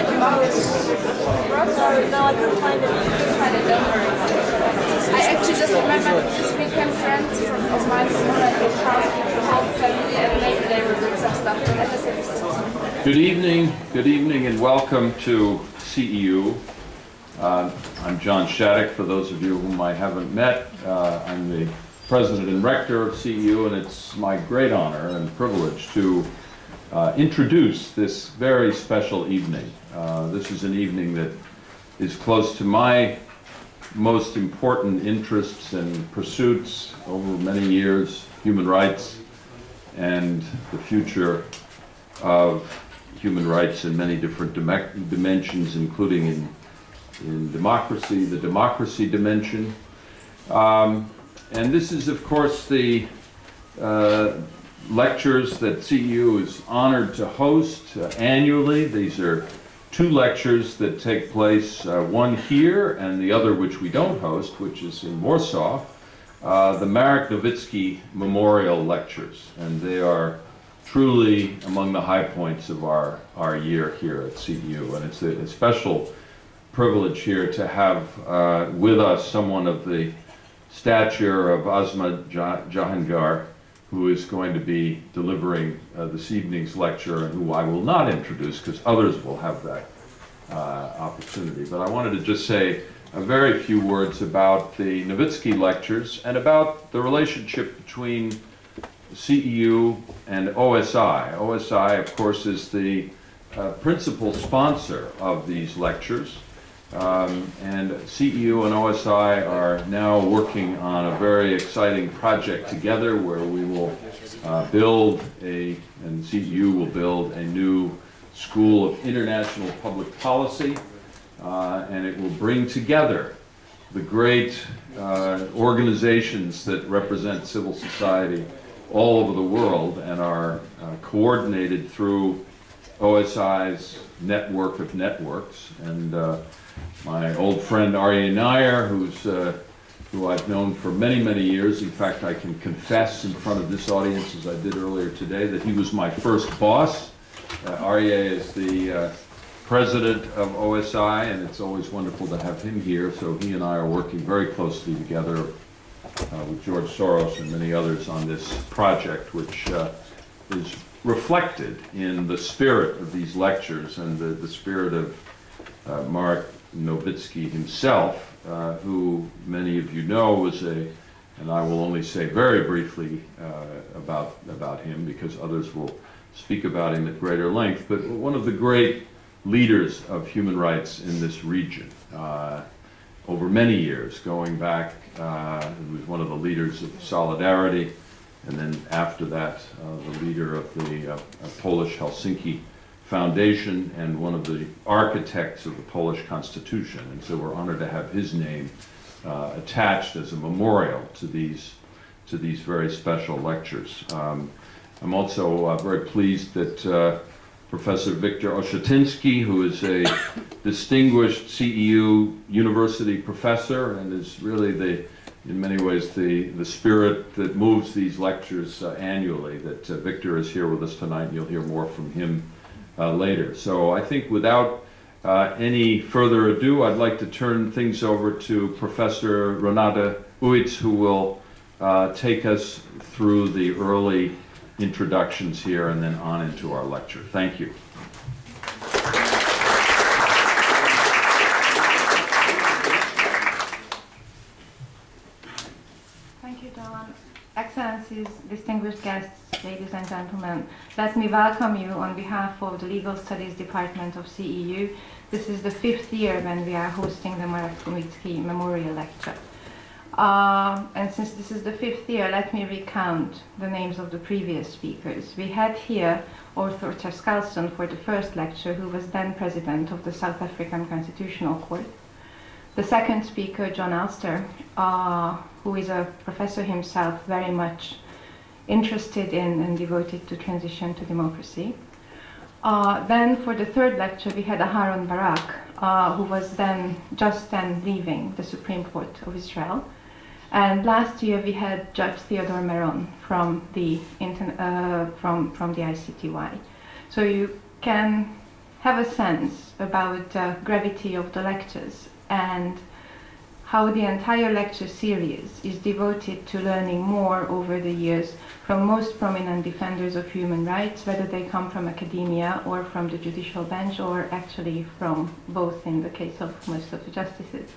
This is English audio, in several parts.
Sorry, no, I couldn't find it. You couldn't find it, don't worry. I actually just remembered this weekend friends of mine from like a whole family, and maybe they were doing some stuff. Good evening, and welcome to CEU. I'm John Shattuck, for those of you whom I haven't met. I'm the President and Rector of CEU, and it's my great honor and privilege to introduce this very special evening. This is an evening that is close to my most important interests and pursuits over many years: human rights and the future of human rights in many different dimensions, including in democracy, the democracy dimension. And this is, of course, the lectures that CEU is honored to host annually. These are two lectures that take place, one here and the other which we don't host, which is in Warsaw, the Marek Nowicki Memorial Lectures. And they are truly among the high points of our year here at CEU. And it's a special privilege here to have with us someone of the stature of Asma Jahangir, who is going to be delivering this evening's lecture, and who I will not introduce because others will have that opportunity. But I wanted to just say a very few words about the Nowicki lectures and about the relationship between CEU and OSI. OSI, of course, is the principal sponsor of these lectures. And CEU and OSI are now working on a very exciting project together where we will build and CEU will build a new School of International Public Policy, and it will bring together the great organizations that represent civil society all over the world and are coordinated through OSI's network of networks. And my old friend Aryeh Neier, who I've known for many, many years. In fact, I can confess in front of this audience, as I did earlier today, that he was my first boss. Aryeh is the president of OSI, and it's always wonderful to have him here. So he and I are working very closely together with George Soros and many others on this project, which is reflected in the spirit of these lectures and the spirit of Marek Nowicki himself, who many of you know was and I will only say very briefly about him because others will speak about him at greater length, but one of the great leaders of human rights in this region over many years, going back. He was one of the leaders of Solidarity, and then after that, the leader of the Polish Helsinki Foundation and one of the architects of the Polish Constitution. And so we're honored to have his name attached as a memorial to these very special lectures. I'm also very pleased that Professor Wiktor Osiatynski, who is a distinguished CEU university professor and is really in many ways the spirit that moves these lectures annually, that Wiktor is here with us tonight, and you'll hear more from him later. So I think without any further ado, I'd like to turn things over to Professor Renata Uitz, who will take us through the early introductions here and then on into our lecture. Thank you. Thank you, John. Excellencies, distinguished guests, ladies and gentlemen, let me welcome you on behalf of the Legal Studies Department of CEU. This is the 5th year when we are hosting the Marek Nowicki Memorial Lecture. And since this is the 5th year, let me recount the names of the previous speakers. We had here Arthur Terskalson for the first lecture, who was then president of the South African Constitutional Court. The second speaker, John Alster, who is a professor himself, very much interested in and devoted to transition to democracy. Then for the third lecture, we had Aharon Barak, who was just then leaving the Supreme Court of Israel. And last year we had Judge Theodore Meron from the ICTY. So you can have a sense about the gravity of the lectures and how the entire lecture series is devoted to learning more over the years from most prominent defenders of human rights, whether they come from academia or from the judicial bench, or actually from both in the case of most of the justices.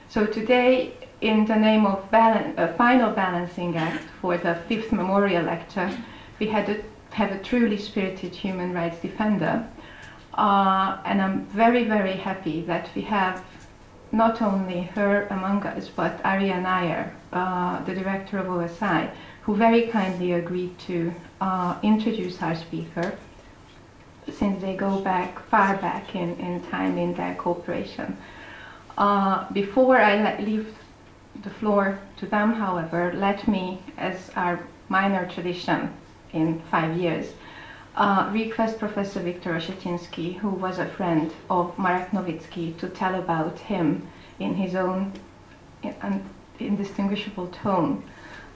So today, in the name of final balancing act for the 5th memorial lecture, we have a truly spirited human rights defender. And I'm very, very happy that we have not only her among us, but Aryeh Neier, the director of OSI, who very kindly agreed to introduce our speaker, since they go far back in time in their cooperation. Before I leave the floor to them, however, let me, as our minor tradition in 5 years, request Professor Wiktor Osiatynski, who was a friend of Marek Nowicki, to tell about him in his own indistinguishable tone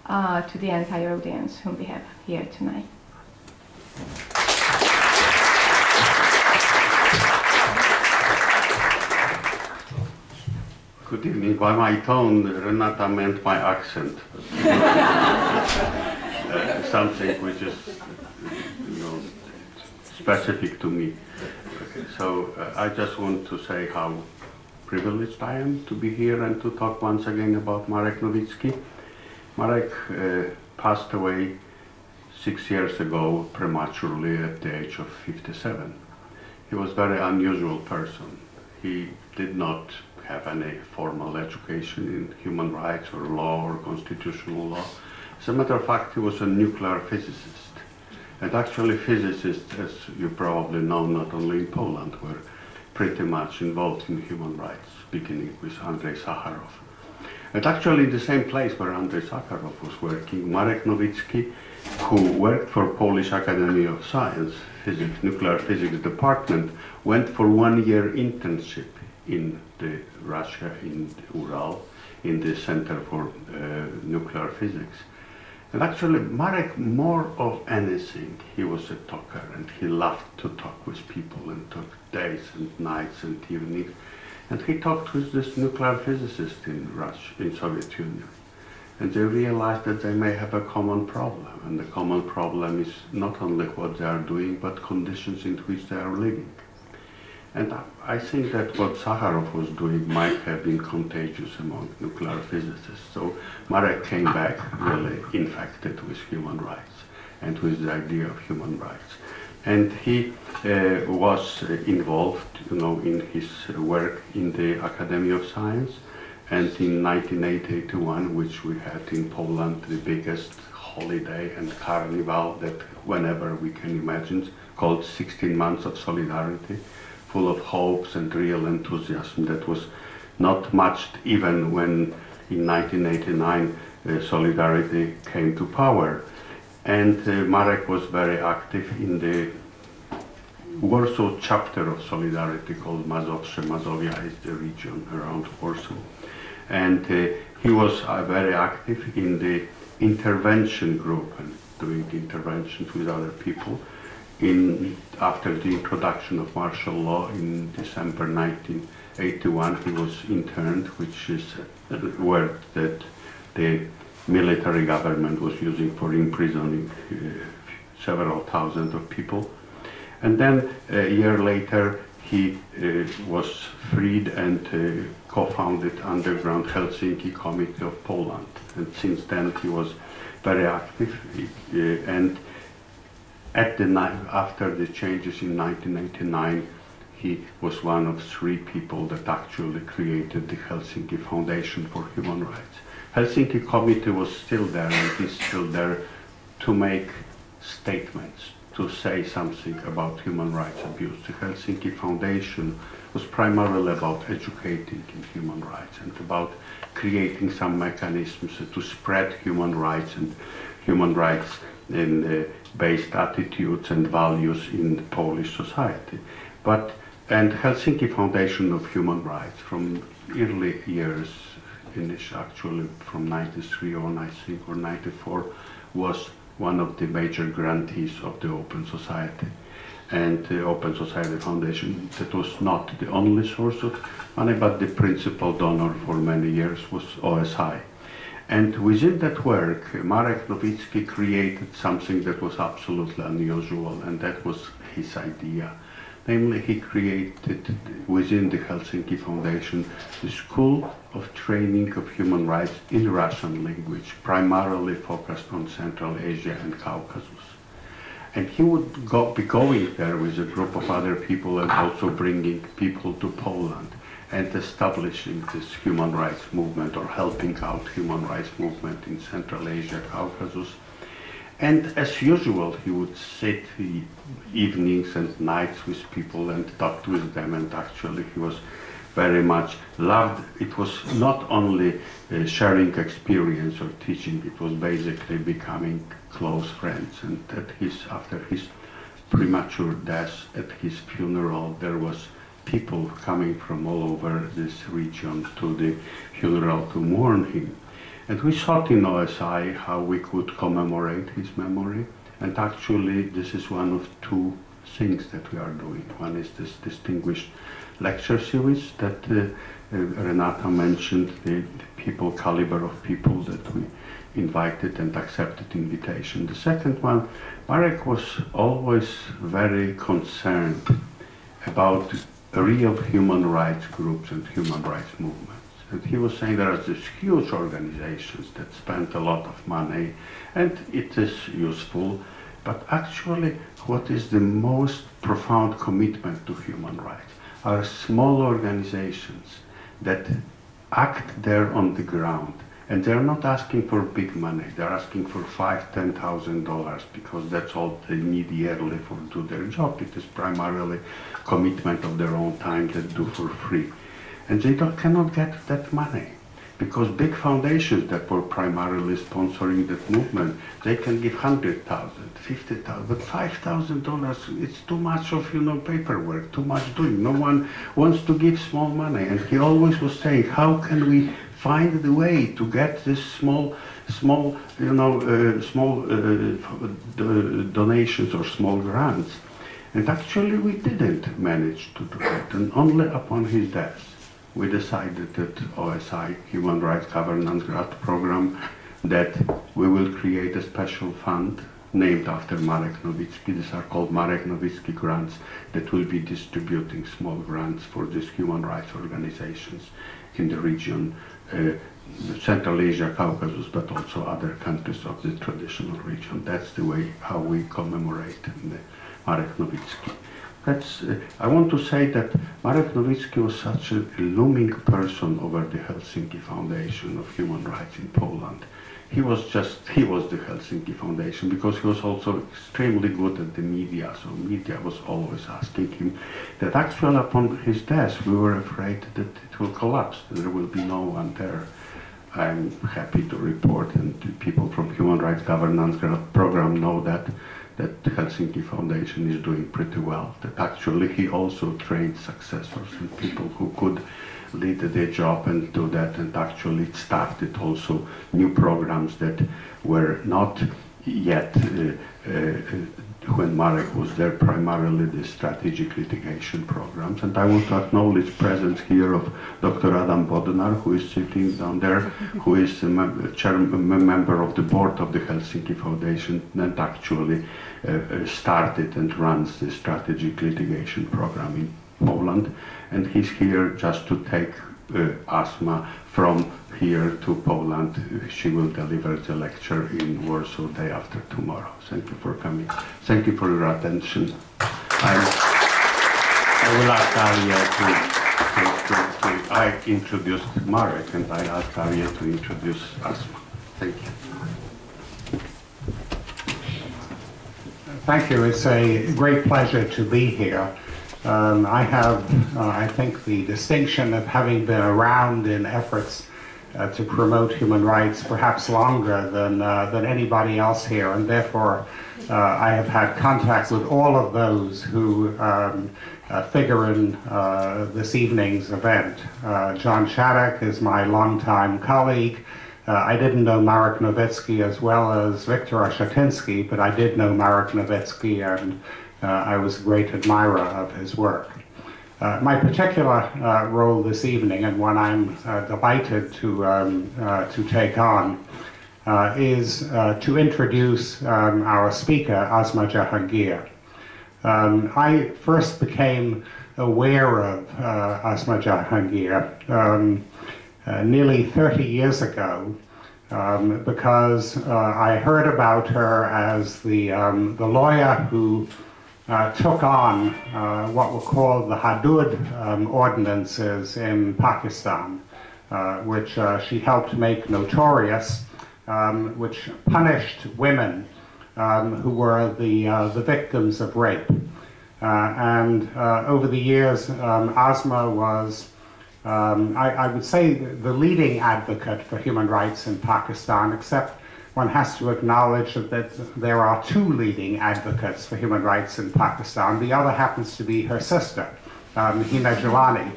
to the entire audience whom we have here tonight. Good evening. By my tone, Renata meant my accent. Something which is, specific to me. So I just want to say how privileged I am to be here and to talk once again about Marek Nowicki. Marek passed away 6 years ago prematurely at the age of 57. He was a very unusual person. He did not have any formal education in human rights or law or constitutional law. As a matter of fact, he was a nuclear physicist. And actually physicists, as you probably know, not only in Poland, were pretty much involved in human rights, beginning with Andrei Sakharov. And actually in the same place where Andrei Sakharov was working, Marek Nowicki, who worked for Polish Academy of Science, nuclear physics department, went for 1 year internship in Russia, in Ural, in the Center for Nuclear Physics. And actually, Marek, more of anything, he was a talker, and he loved to talk with people and talk days and nights and evenings. And he talked with this nuclear physicist in Russia, in Soviet Union. And they realized that they may have a common problem. And the common problem is not only what they are doing, but conditions in which they are living. And I think that what Sakharov was doing might have been contagious among nuclear physicists. So Marek came back really infected with human rights and with the idea of human rights. And he was involved, in his work in the Academy of Science. And in 1981, which we had in Poland, the biggest holiday and carnival that whenever we can imagine, called 16 Months of Solidarity, full of hopes and real enthusiasm that was not matched even when in 1989 Solidarity came to power. And Marek was very active in the Warsaw chapter of Solidarity called Mazowsze. Mazowia is the region around Warsaw. And he was very active in the intervention group and doing interventions with other people. After the introduction of martial law in December 1981, he was interned, which is a word that the military government was using for imprisoning several thousand of people. And then a year later, he was freed and co-founded underground Helsinki Committee of Poland. And since then, he was very active. And after the changes in 1989, he was one of 3 people that actually created the Helsinki Foundation for Human Rights. Helsinki Committee was still there and is still there to make statements, to say something about human rights abuse. The Helsinki Foundation was primarily about educating in human rights and about creating some mechanisms to spread human rights and human rights in based attitudes and values in Polish society. And Helsinki Foundation of Human Rights from early years, actually from 93 on, I think, or 94, was one of the major grantees of the Open Society. and the Open Society Foundation. That was not the only source of money, but the principal donor for many years was OSI. And within that work, Marek Nowicki created something that was absolutely unusual, and that was his idea. Namely, he created within the Helsinki Foundation the School of Training of Human Rights in Russian language, primarily focused on Central Asia and Caucasus. And he would be going there with a group of other people and also bringing people to Poland and establishing this human rights movement or helping out human rights movement in Central Asia, Caucasus. And as usual, he would sit evenings and nights with people and talk with them, and actually he was very much loved. It was not only sharing experience or teaching, it was basically becoming close friends. And after his premature death, at his funeral, there was people coming from all over this region to the funeral to mourn him. And we thought in OSI how we could commemorate his memory, and actually this is one of two things that we are doing. One is this distinguished lecture series that Renata mentioned, the caliber of people that we invited and accepted invitation. The second one, Marek was always very concerned about real human rights groups and human rights movements. And he was saying there are these huge organizations that spend a lot of money, and it is useful, but actually what is the most profound commitment to human rights are small organizations that act there on the ground, and they're not asking for big money. They're asking for $5,000-$10,000 because that's all they need yearly to do their job. It is primarily commitment of their own time that do for free. And they cannot get that money because big foundations that were primarily sponsoring that movement, they can give $100,000, $50,000, but $5,000, it's too much of, paperwork, too much doing. No one wants to give small money. And he always was saying, how can we find the way to get this small donations or small grants? And actually we didn't manage to do it, and only upon his death we decided that OSI, Human Rights Governance Grant Program, that we will create a special fund named after Marek Nowicki. These are called Marek Nowicki grants that will be distributing small grants for these human rights organizations in the region, Central Asia, Caucasus, but also other countries of the traditional region. That's the way how we commemorate Marek Nowicki. I want to say that Marek Nowicki was such a looming person over the Helsinki Foundation of Human Rights in Poland. He was the Helsinki Foundation because he was also extremely good at the media, so media was always asking him that actually upon his death we were afraid that it will collapse, that there will be no one there. I'm happy to report, and people from Human Rights Governance Program know that the Helsinki Foundation is doing pretty well, that actually he also trained successors and people who could lead their job and do that, and actually started also new programs that were not yet, when Marek was there, primarily the strategic litigation programs. And I want to acknowledge presence here of Dr. Adam Bodnar, who is sitting down there, who is a member of the board of the Helsinki Foundation, and actually started and runs the strategic litigation program in Poland. And he's here just to take Asma from here to Poland. She will deliver the lecture in Warsaw day after tomorrow. Thank you for coming. Thank you for your attention. I will ask Aryeh I introduced Marek, and I asked Aryeh to introduce Asma. Thank you. Thank you. It's a great pleasure to be here. I have, I think, the distinction of having been around in efforts to promote human rights perhaps longer than anybody else here, and therefore I have had contact with all of those who figure in this evening's event. John Shattuck is my longtime colleague. I didn't know Marek Nowicki as well as Wiktor Osiatynski, but I did know Marek Nowicki, and I was a great admirer of his work. My particular role this evening, and one I'm delighted to take on, is to introduce our speaker, Asma Jahangir. I first became aware of Asma Jahangir nearly 30 years ago because I heard about her as the lawyer who took on what were called the Hudud ordinances in Pakistan, which she helped make notorious, which punished women who were the victims of rape. And over the years, Asma was, I would say, the leading advocate for human rights in Pakistan, except one has to acknowledge that there are two leading advocates for human rights in Pakistan. The other happens to be her sister, Hina Jalani.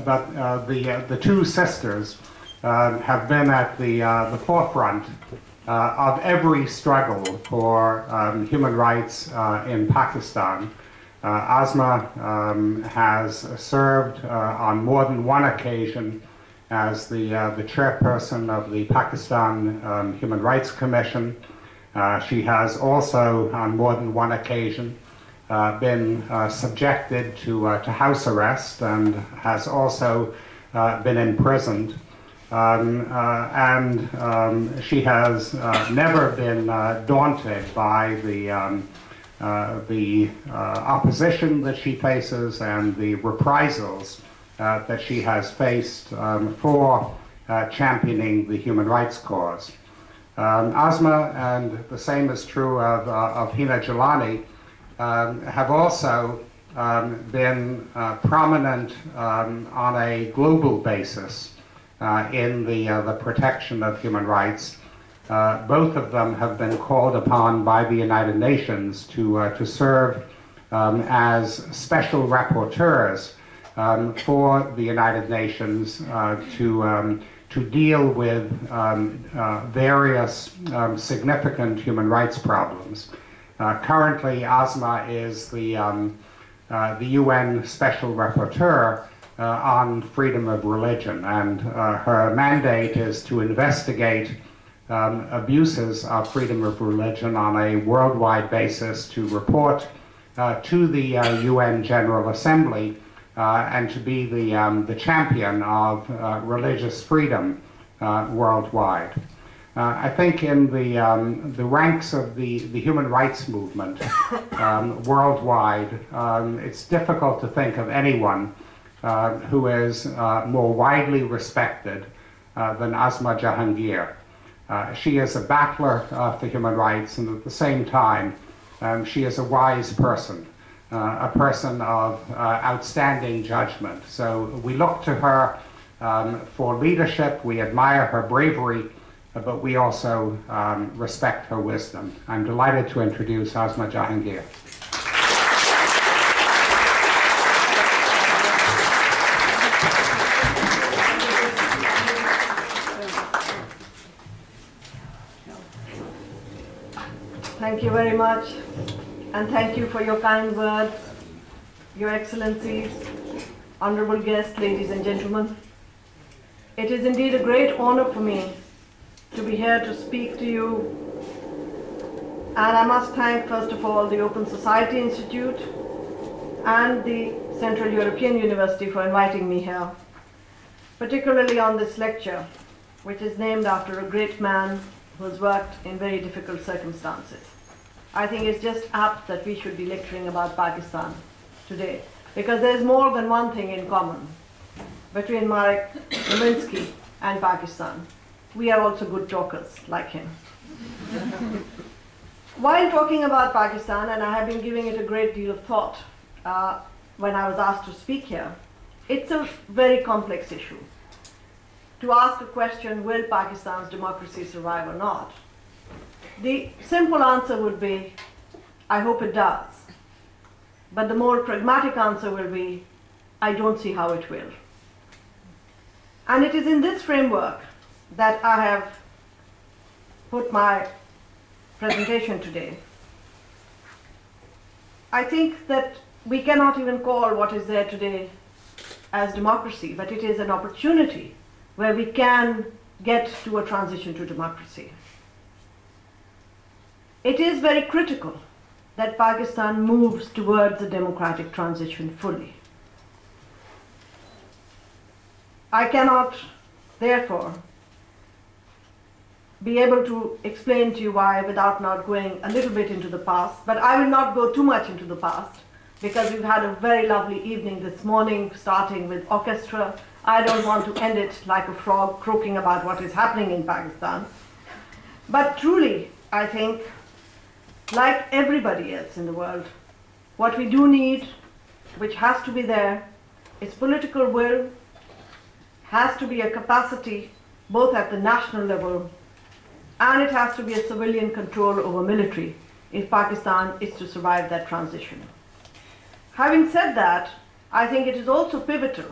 But the two sisters have been at the forefront of every struggle for human rights in Pakistan. Asma has served on more than one occasion as the chairperson of the Pakistan Human Rights Commission. She has also, on more than one occasion, been subjected to house arrest and has also been imprisoned. She has never been daunted by the opposition that she faces and the reprisals that she has faced for championing the human rights cause. Asma, and the same is true of Hina Jalani, have also been prominent on a global basis in the protection of human rights. Both of them have been called upon by the United Nations to serve as special rapporteurs for the United Nations to deal with various significant human rights problems. Currently, Asma is the UN Special Rapporteur on freedom of religion, and her mandate is to investigate abuses of freedom of religion on a worldwide basis, to report to the UN General Assembly, and to be the champion of religious freedom worldwide. I think in the ranks of the human rights movement worldwide, it's difficult to think of anyone who is more widely respected than Asma Jahangir. She is a battler for human rights, and at the same time, she is a wise person, a person of outstanding judgment. So we look to her for leadership, we admire her bravery, but we also respect her wisdom. I'm delighted to introduce Asma Jahangir. Thank you very much, and thank you for your kind words, Your Excellencies, honorable guests, ladies and gentlemen. It is indeed a great honor for me to be here to speak to you, and I must thank first of all the Open Society Institute and the Central European University for inviting me here, particularly on this lecture, which is named after a great man who has worked in very difficult circumstances. I think it's just apt that we should be lecturing about Pakistan today, because there's more than one thing in common between Marek Nowicki and Pakistan. We are also good talkers, like him. While talking about Pakistan, and I have been giving it a great deal of thought when I was asked to speak here, it's a very complex issue. To ask a question, will Pakistan's democracy survive or not? The simple answer would be, I hope it does. But the more pragmatic answer will be, I don't see how it will. And it is in this framework that I have put my presentation today. I think that we cannot even call what is there today as democracy, but it is an opportunity where we can get to a transition to democracy. It is very critical that Pakistan moves towards a democratic transition fully. I cannot, therefore, be able to explain to you why without not going a little bit into the past, but I will not go too much into the past because we've had a very lovely evening this morning, starting with orchestra. I don't want to end it like a frog croaking about what is happening in Pakistan. But truly, I think, like everybody else in the world, what we do need, which has to be there, is political will, has to be a capacity both at the national level, and it has to be a civilian control over military if Pakistan is to survive that transition. Having said that, I think it is also pivotal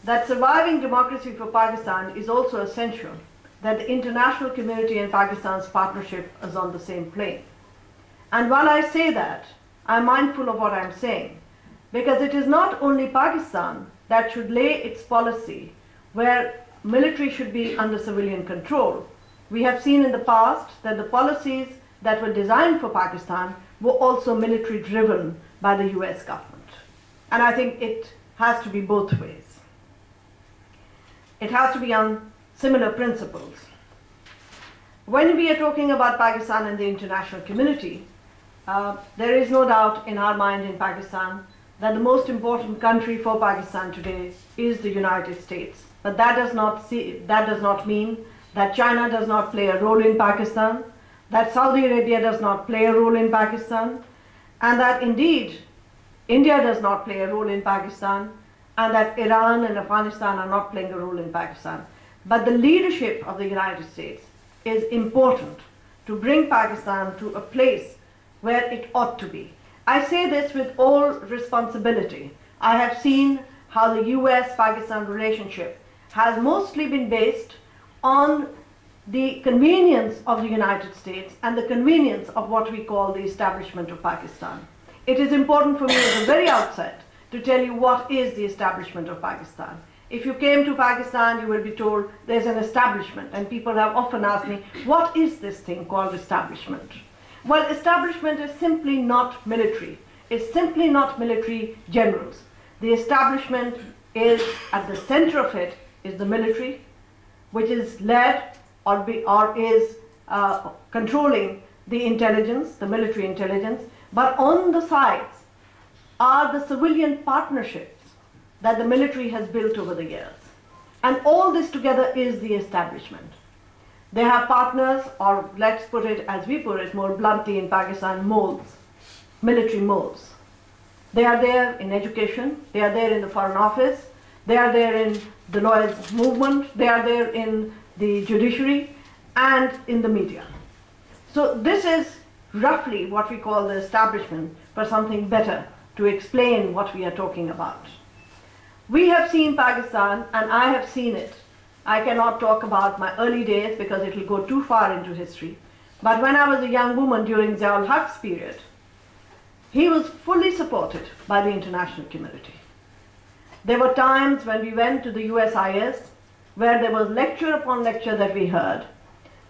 that surviving democracy for Pakistan is also essential that the international community and Pakistan's partnership is on the same plane. And while I say that, I'm mindful of what I'm saying, because it is not only Pakistan that should lay its policy where military should be under civilian control. We have seen in the past that the policies that were designed for Pakistan were also military driven by the US government. And I think it has to be both ways. It has to be on similar principles. When we are talking about Pakistan and the international community, there is no doubt in our mind in Pakistan that the most important country for Pakistan today is the United States. But that does not mean that China does not play a role in Pakistan, that Saudi Arabia does not play a role in Pakistan, and that indeed India does not play a role in Pakistan, and that Iran and Afghanistan are not playing a role in Pakistan. But the leadership of the United States is important to bring Pakistan to a place where it ought to be. I say this with all responsibility. I have seen how the US-Pakistan relationship has mostly been based on the convenience of the United States and the convenience of what we call the establishment of Pakistan. It is important for me at the very outset to tell you what is the establishment of Pakistan. If you came to Pakistan, you will be told there's an establishment, and people have often asked me, what is this thing called establishment? Well, establishment is simply not military. It's simply not military generals. The establishment is, at the center of it, is the military, which is led or is controlling the intelligence, the military intelligence, but on the sides are the civilian partnerships that the military has built over the years. And all this together is the establishment. They have partners, or let's put it as we put it more bluntly in Pakistan, molds, military molds. They are there in education, they are there in the Foreign Office, they are there in the lawyers' movement, they are there in the judiciary, and in the media. So this is roughly what we call the establishment, for something better to explain what we are talking about. We have seen Pakistan, and I have seen it. I cannot talk about my early days because it will go too far into history. But when I was a young woman during Ziaul Haq's period, he was fully supported by the international community. There were times when we went to the USIS where there was lecture upon lecture that we heard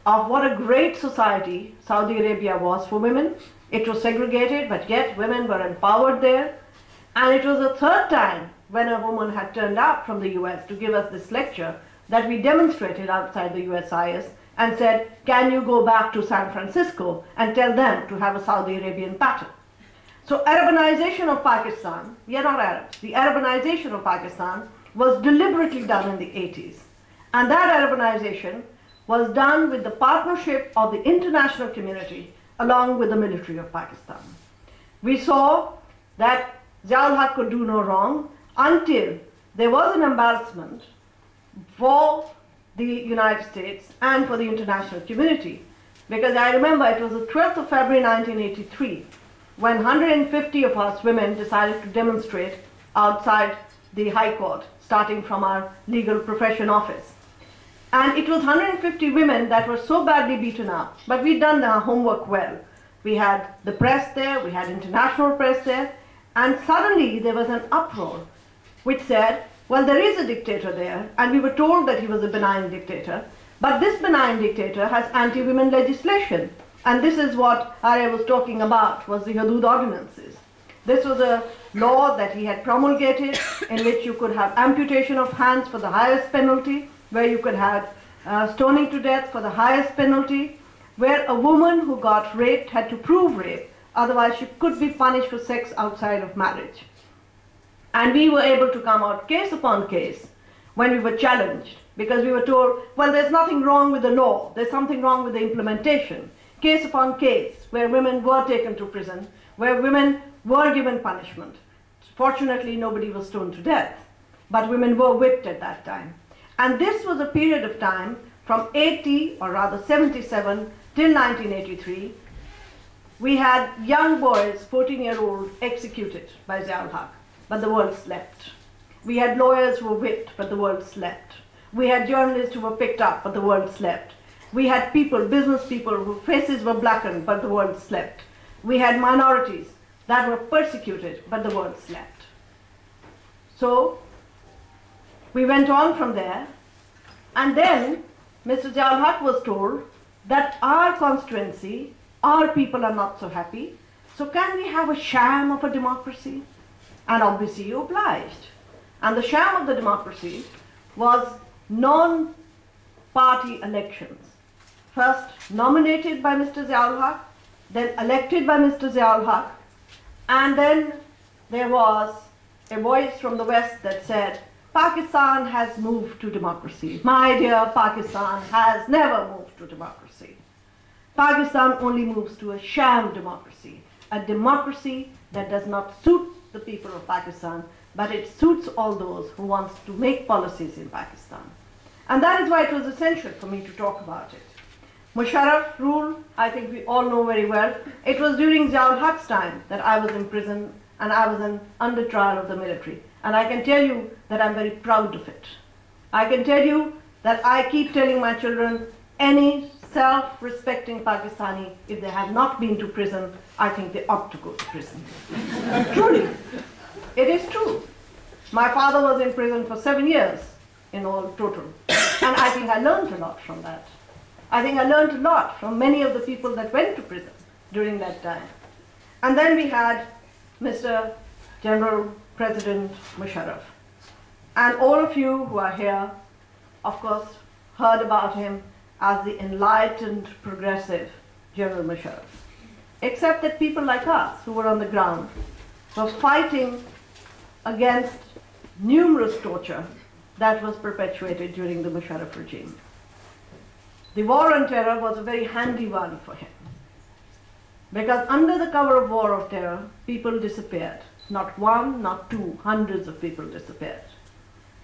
of what a great society Saudi Arabia was for women. It was segregated, but yet women were empowered there. And it was the third time when a woman had turned up from the US to give us this lecture that we demonstrated outside the USIS and said, can you go back to San Francisco and tell them to have a Saudi Arabian pattern? So Arabization of Pakistan, we are not Arabs, the Arabization of Pakistan was deliberately done in the 80s. And that Arabization was done with the partnership of the international community along with the military of Pakistan. We saw that Ziaul Haq could do no wrong until there was an embarrassment for the United States and for the international community. Because I remember it was the 12th of February 1983 when 150 of us women decided to demonstrate outside the High Court, starting from our legal profession office. And it was 150 women that were so badly beaten up, but we'd done our homework well, We had the press there, we had international press there, and suddenly there was an uproar which said, well, there is a dictator there, and we were told that he was a benign dictator, but this benign dictator has anti-women legislation. And this is what Aryeh was talking about, was the Hudud ordinances. This was a law that he had promulgated in which you could have amputation of hands for the highest penalty, where you could have stoning to death for the highest penalty, where a woman who got raped had to prove rape, otherwise she could be punished for sex outside of marriage. And we were able to come out case upon case when we were challenged, because we were told, well, there's nothing wrong with the law, there's something wrong with the implementation. Case upon case, where women were taken to prison, where women were given punishment. Fortunately, nobody was stoned to death, but women were whipped at that time. And this was a period of time from 80, or rather 77, till 1983. We had young boys, 14-year-olds, executed by Zia-ul-Haq, but the world slept. We had lawyers who were whipped, but the world slept. We had journalists who were picked up, but the world slept. We had people, business people, whose faces were blackened, but the world slept. We had minorities that were persecuted, but the world slept. So we went on from there, and then Mr. Zia-ul-Haq was told that our constituency, our people are not so happy, so can we have a sham of a democracy? And obviously you obliged. And the sham of the democracy was non-party elections. First nominated by Mr. Zia-ul-Haq, then elected by Mr. Zia-ul-Haq, and then there was a voice from the West that said, Pakistan has moved to democracy. My dear, Pakistan has never moved to democracy. Pakistan only moves to a sham democracy, a democracy that does not suit the people of Pakistan, but it suits all those who want to make policies in Pakistan. And that is why it was essential for me to talk about it. Musharraf rule, I think we all know very well. It was during Zia-ul-Haq's time that I was in prison and I was under trial of the military. And I can tell you that I'm very proud of it. I can tell you that I keep telling my children, any self-respecting Pakistani, if they have not been to prison, I think they ought to go to prison. Truly, it is true. My father was in prison for 7 years in all total. And I think I learned a lot from that. I think I learned a lot from many of the people that went to prison during that time. And then we had Mr. General President Musharraf. And all of you who are here, of course, heard about him as the enlightened, progressive General Musharraf. Except that people like us, who were on the ground, were fighting against numerous torture that was perpetuated during the Musharraf regime. The war on terror was a very handy one for him, because under the cover of war of terror, people disappeared. Not one, not two, hundreds of people disappeared.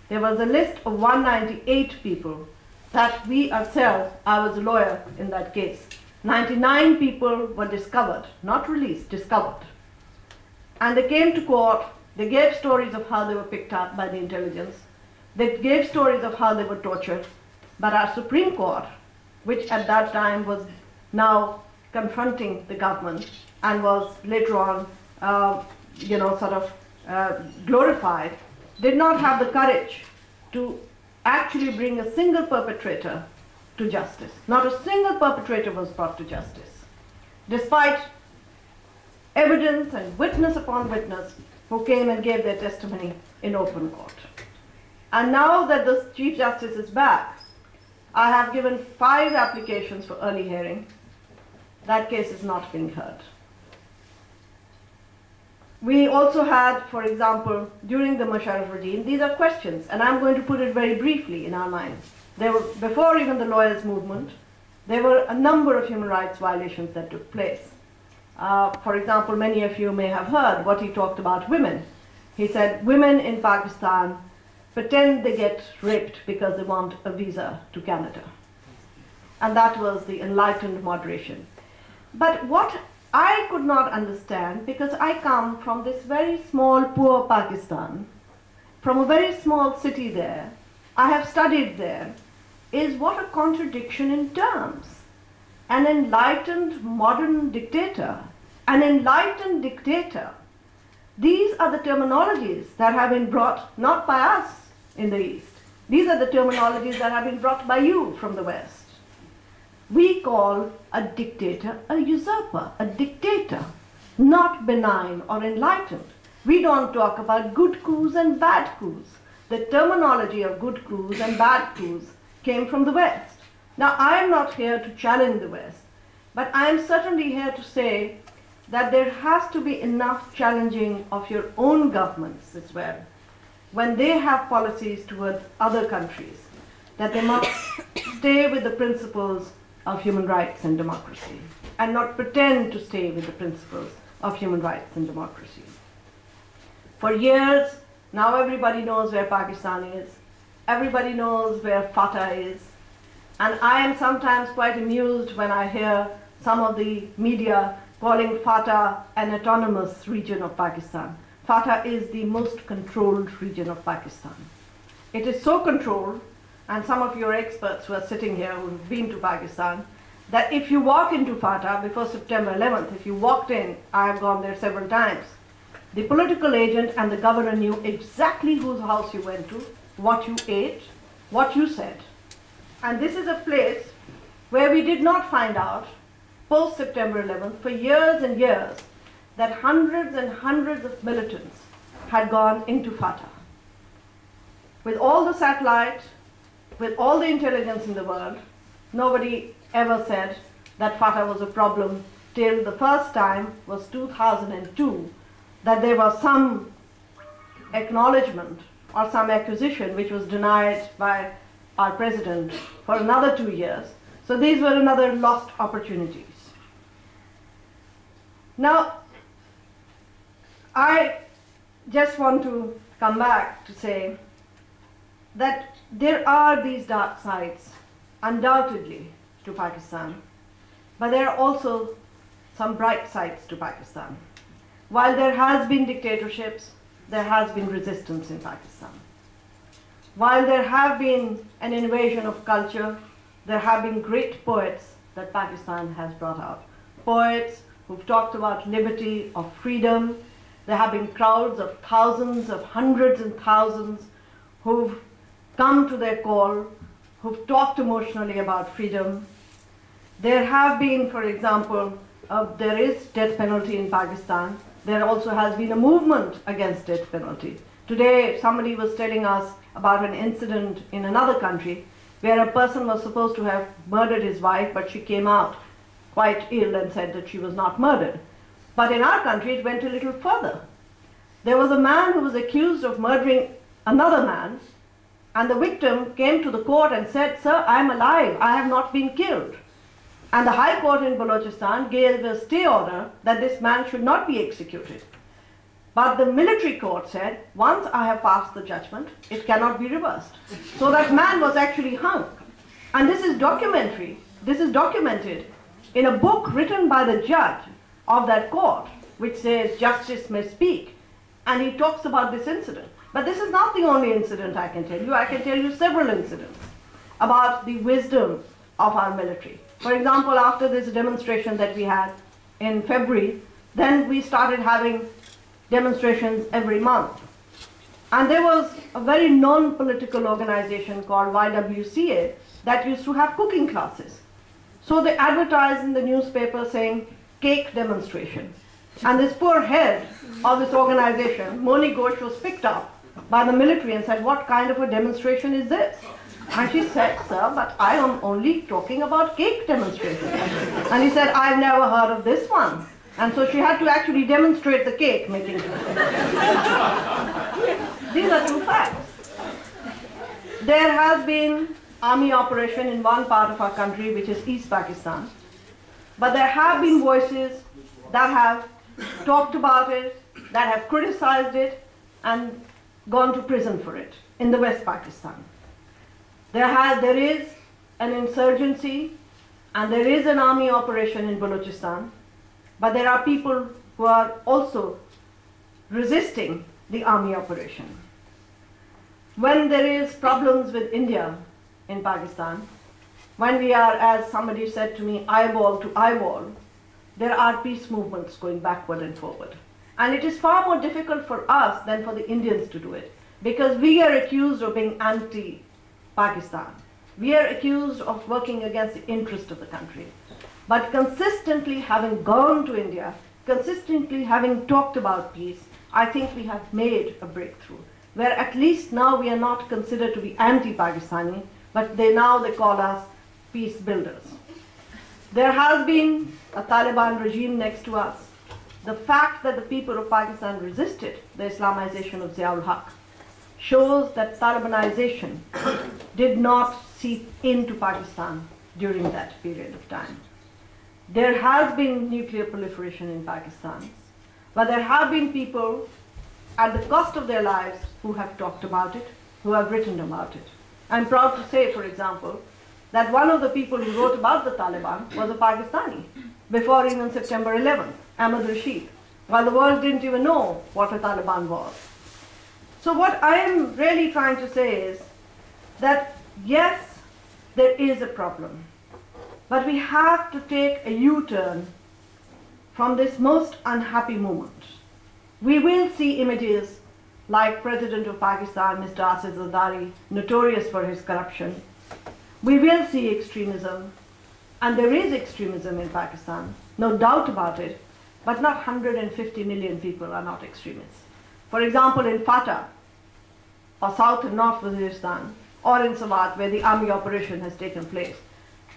There was a list of 198 people that we ourselves, I was a lawyer in that case, 99 people were discovered, not released, discovered. And they came to court, they gave stories of how they were picked up by the intelligence, they gave stories of how they were tortured, but our Supreme Court, which at that time was now confronting the government and was later on, glorified, did not have the courage to actually bring a single perpetrator to justice. Not a single perpetrator was brought to justice, despite evidence and witness upon witness who came and gave their testimony in open court. And now that the Chief Justice is back, I have given 5 applications for early hearing. That case is not being heard. We also had, for example, during the Musharraf regime, these are questions, and I'm going to put it very briefly in our minds. There were, before even the lawyers' movement, there were a number of human rights violations that took place. For example, many of you may have heard what he talked about women. He said women in Pakistan pretend they get raped because they want a visa to Canada. And that was the enlightened moderation. But what I could not understand, because I come from this very small, poor Pakistan, from a very small city there, I have studied there, is what a contradiction in terms. an enlightened modern dictator, an enlightened dictator. These are the terminologies that have been brought not by us in the East. These are the terminologies that have been brought by you from the West. We call a dictator a usurper, a dictator, not benign or enlightened. We don't talk about good coups and bad coups. The terminology of good coups and bad coups came from the West. Now, I am not here to challenge the West, but I am certainly here to say that there has to be enough challenging of your own governments as well, when they have policies towards other countries, that they must stay with the principles of human rights and democracy, and not pretend to stay with the principles of human rights and democracy. For years, now everybody knows where Pakistan is, everybody knows where Fatah is, and I am sometimes quite amused when I hear some of the media calling Fatah an autonomous region of Pakistan. Fatah is the most controlled region of Pakistan. It is so controlled, and some of your experts who are sitting here who have been to Pakistan, that if you walk into Fatah before September 11th, if you walked in, I have gone there several times, the political agent and the governor knew exactly whose house you went to, what you ate, what you said. And this is a place where we did not find out, post-September 11th, for years and years, that hundreds and hundreds of militants had gone into Fatah. With all the satellite, with all the intelligence in the world, nobody ever said that Fatah was a problem till the first time was 2002, that there was some acknowledgement or some acquisition which was denied by our president for another 2 years. So these were another lost opportunities. Now, I just want to come back to say that there are these dark sides, undoubtedly, to Pakistan, but there are also some bright sides to Pakistan. While there has been dictatorships, there has been resistance in Pakistan. While there have been an invasion of culture, there have been great poets that Pakistan has brought out. Poets who've talked about liberty, of freedom. There have been crowds of thousands, of hundreds and thousands who've come to their call, who've talked emotionally about freedom. There have been, for example, there is death penalty in Pakistan. There also has been a movement against death penalty. Today, somebody was telling us about an incident in another country where a person was supposed to have murdered his wife, but she came out quite ill and said that she was not murdered. But in our country, it went a little further. There was a man who was accused of murdering another man, and the victim came to the court and said, "Sir, I am alive, I have not been killed." And the High Court in Balochistan gave a stay order that this man should not be executed. But the military court said, once I have passed the judgment, it cannot be reversed. So that man was actually hung. And this is documentary. This is documented in a book written by the judge of that court, which says, "Justice may speak." And he talks about this incident. But this is not the only incident I can tell you. I can tell you several incidents about the wisdom of our military. For example, after this demonstration that we had in February, then we started having demonstrations every month. And there was a very non-political organization called YWCA that used to have cooking classes. So they advertised in the newspaper saying, "Cake demonstration." And this poor head of this organization, Moni Ghosh, was picked up by the military and said, "What kind of a demonstration is this?" And she said, "Sir, but I am only talking about cake demonstration." And he said, "I've never heard of this one." And so she had to actually demonstrate the cake making. These are true facts. There has been army operation in one part of our country, which is East Pakistan. But there have been voices that have talked about it, that have criticized it, and gone to prison for it in the West Pakistan. There is an insurgency and there is an army operation in Balochistan, but there are people who are also resisting the army operation. When there is problems with India in Pakistan, when we are, as somebody said to me, eyeball to eyeball, there are peace movements going backward and forward. And it is far more difficult for us than for the Indians to do it, because we are accused of being anti-Pakistan. We are accused of working against the interest of the country. But consistently having gone to India, consistently having talked about peace, I think we have made a breakthrough, where at least now we are not considered to be anti-Pakistani, but now they call us peace builders. There has been a Taliban regime next to us. The fact that the people of Pakistan resisted the Islamization of Zia-ul-Haq shows that Talibanization did not seep into Pakistan during that period of time. There has been nuclear proliferation in Pakistan, but there have been people at the cost of their lives who have talked about it, who have written about it. I'm proud to say, for example, that one of the people who wrote about the Taliban was a Pakistani before even September 11th, Ahmad Rashid, while the world didn't even know what a Taliban was. So what I am really trying to say is that yes, there is a problem, but we have to take a U-turn from this most unhappy moment. We will see images like President of Pakistan, Mr. Asif Zardari, notorious for his corruption. We will see extremism, and there is extremism in Pakistan, no doubt about it, but not 150 million people are not extremists. For example, in Fatah, or South and North Waziristan, or in Swat, where the army operation has taken place,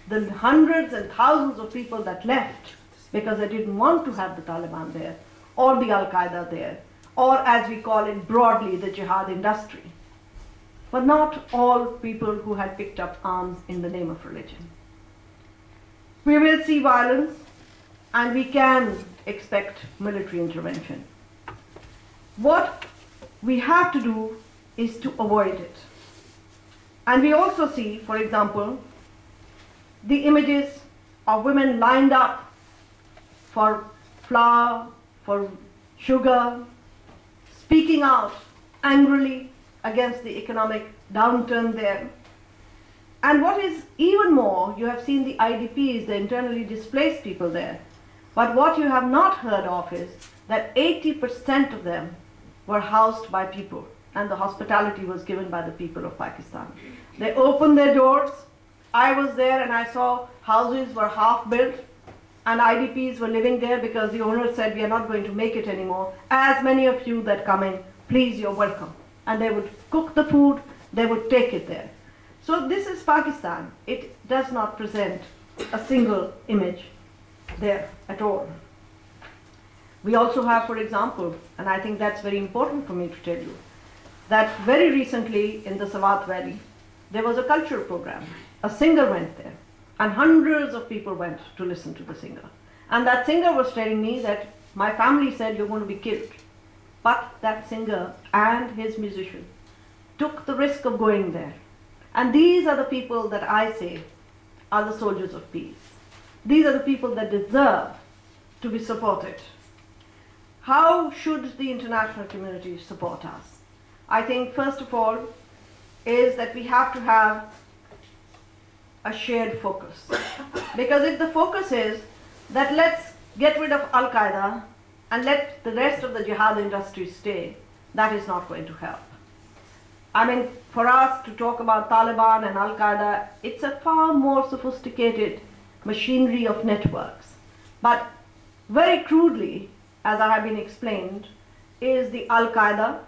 the hundreds and thousands of people that left because they didn't want to have the Taliban there, or the Al-Qaeda there, or as we call it broadly, the jihad industry, but not all people who had picked up arms in the name of religion. We will see violence, and we can expect military intervention. What we have to do is to avoid it. And we also see, for example, the images of women lined up for flour, for sugar, speaking out angrily against the economic downturn there. And what is even more, you have seen the IDPs, the internally displaced people there. But what you have not heard of is that 80% of them were housed by people, and the hospitality was given by the people of Pakistan. They opened their doors. I was there and I saw houses were half built, and IDPs were living there because the owner said, we are not going to make it anymore. As many of you that come in, please, you're welcome. And they would cook the food, they would take it there. So this is Pakistan. It does not present a single image there at all. We also have, for example, and I think that's very important for me to tell you, that very recently in the Swat Valley, there was a culture program. A singer went there, and hundreds of people went to listen to the singer. And that singer was telling me that my family said, you're going to be killed. But that singer and his musician took the risk of going there. And these are the people that I say are the soldiers of peace. These are the people that deserve to be supported. How should the international community support us? I think, first of all, is that we have to have a shared focus. Because if the focus is that let's get rid of Al-Qaeda and let the rest of the jihad industry stay, that is not going to help. I mean, for us to talk about Taliban and Al-Qaeda, it's a far more sophisticated machinery of networks. But very crudely, as I have been explained, is the Al-Qaeda,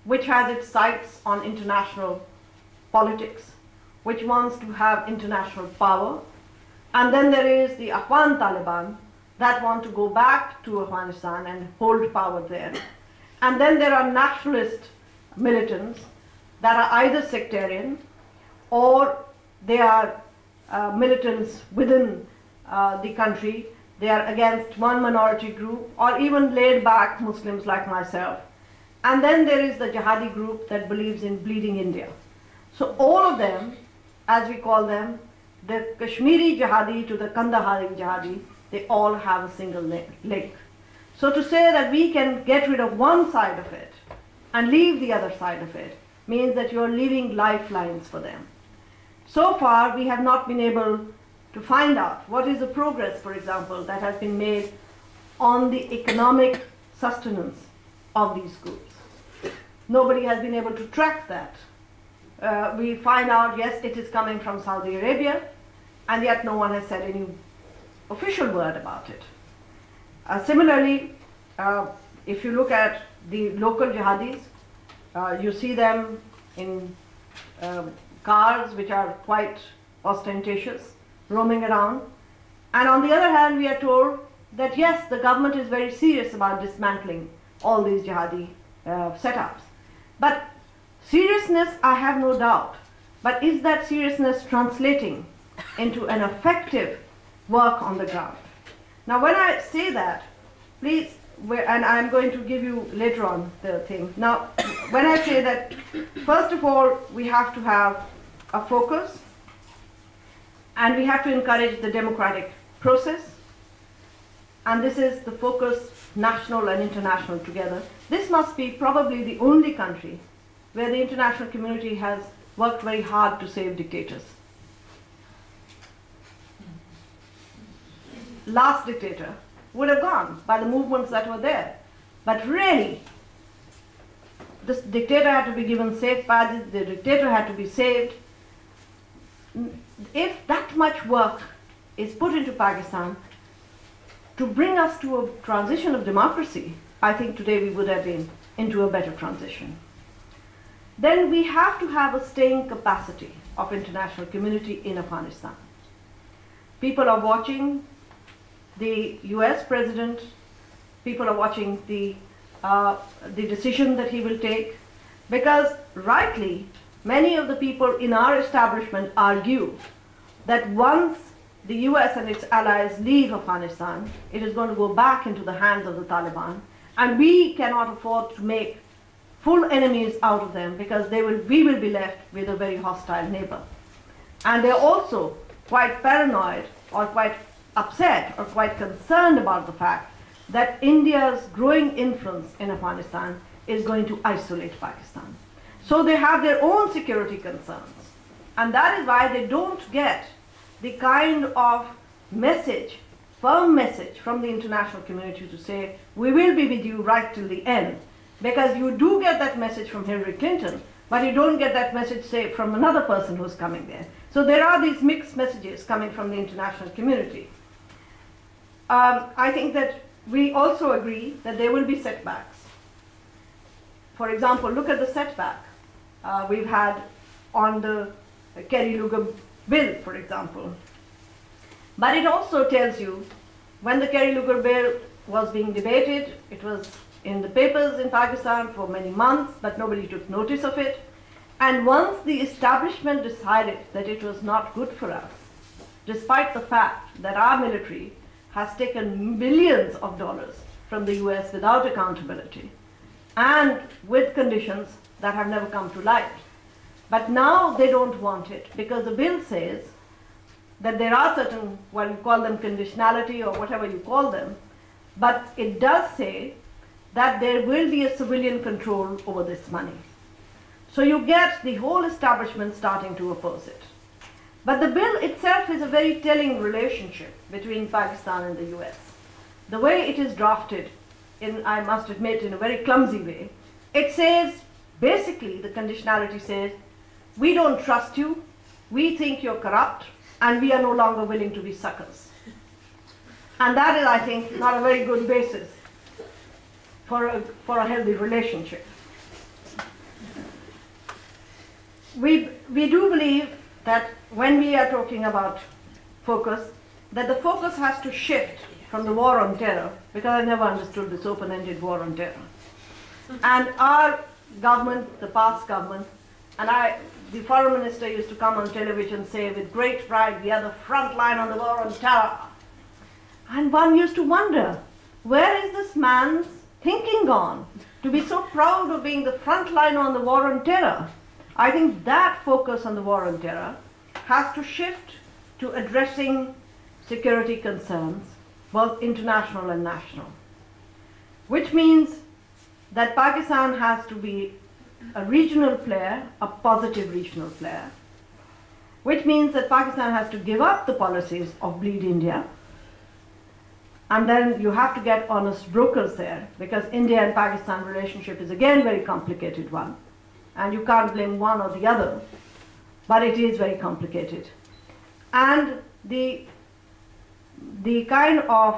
which has its sights on international politics, which wants to have international power. And then there is the Afghan Taliban that want to go back to Afghanistan and hold power there. And then there are nationalist militants that are either sectarian or they are militants within the country. They are against one minority group or even laid back Muslims like myself. And then there is the jihadi group that believes in bleeding India. So all of them, as we call them, the Kashmiri jihadi to the Kandahari jihadi, they all have a single link. So to say that we can get rid of one side of it and leave the other side of it means that you are leaving lifelines for them. So far, we have not been able to find out what is the progress, for example, that has been made on the economic sustenance of these groups. Nobody has been able to track that. We find out, yes, it is coming from Saudi Arabia, and yet no one has said any official word about it. Similarly, if you look at the local jihadis, you see them in cars which are quite ostentatious, roaming around. And on the other hand, we are told that yes, the government is very serious about dismantling all these jihadi setups. But seriousness, I have no doubt. But is that seriousness translating into an effective work on the ground? Now, when I say that, please, and I'm going to give you later on the thing. Now, when I say that, first of all, we have to have a focus, and we have to encourage the democratic process. And this is the focus, national and international together. This must be probably the only country where the international community has worked very hard to save dictators. Last dictator would have gone by the movements that were there. But really, this dictator had to be given safe passage, the dictator had to be saved. If that much work is put into Pakistan to bring us to a transition of democracy, I think today we would have been into a better transition. Then we have to have a staying capacity of international community in Afghanistan. People are watching the US president, people are watching the decision that he will take, because rightly, many of the people in our establishment argue that once the US and its allies leave Afghanistan, it is going to go back into the hands of the Taliban, and we cannot afford to make full enemies out of them, because we will be left with a very hostile neighbor. And they're also quite paranoid or quite upset or quite concerned about the fact that India's growing influence in Afghanistan is going to isolate Pakistan. So they have their own security concerns. And that is why they don't get the kind of message, firm message from the international community to say, we will be with you right till the end. Because you do get that message from Hillary Clinton, but you don't get that message, say, from another person who's coming there. So there are these mixed messages coming from the international community. I think that we also agree that there will be setbacks. For example, look at the setback we've had on the Kerry-Lugar bill, for example. But it also tells you, when the Kerry-Lugar bill was being debated, it was in the papers in Pakistan for many months, but nobody took notice of it. And once the establishment decided that it was not good for us, despite the fact that our military has taken millions of dollars from the US without accountability, and with conditions that have never come to light. But now they don't want it, because the bill says that there are certain, well, you call them conditionality or whatever you call them, but it does say that there will be a civilian control over this money. So you get the whole establishment starting to oppose it. But the bill itself is a very telling relationship between Pakistan and the US. The way it is drafted, I must admit, in a very clumsy way, it says, basically the conditionality says, we don't trust you, we think you're corrupt, and we are no longer willing to be suckers. And that is, I think, not a very good basis for a healthy relationship. We do believe that when we are talking about focus, that the focus has to shift from the war on terror, because I never understood this open-ended war on terror. And our government, the past government, and the foreign minister used to come on television and say with great pride, we are the front line on the war on terror. And one used to wonder, where is this man's thinking gone to be so proud of being the front line on the war on terror? I think that focus on the war on terror has to shift to addressing security concerns, both international and national, which means that Pakistan has to be a regional player, a positive regional player. which means that Pakistan has to give up the policies of Bleed India, and then you have to get honest brokers there, because India and Pakistan relationship is again a very complicated one, and you can't blame one or the other, but it is very complicated. And the kind of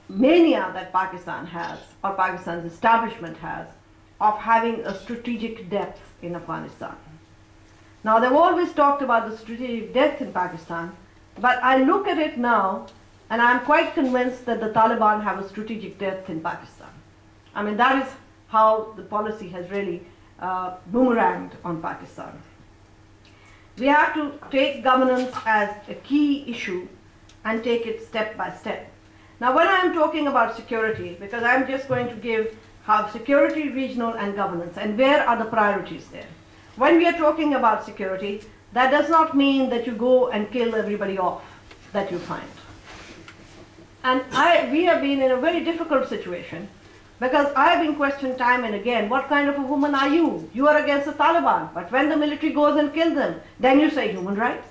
mania that Pakistan has, or Pakistan's establishment has, of having a strategic depth in Afghanistan. Now, they've always talked about the strategic depth in Pakistan, but I look at it now and I'm quite convinced that the Taliban have a strategic depth in Pakistan. I mean, that is how the policy has really boomeranged on Pakistan. We have to take governance as a key issue and take it step by step. Now, when I'm talking about security, because I'm just going to give how security, regional, and governance, and where are the priorities there. When we are talking about security, that does not mean that you go and kill everybody off that you find. And we have been in a very difficult situation, because I have been questioned time and again, what kind of a woman are you? You are against the Taliban, but when the military goes and kills them, then you say human rights.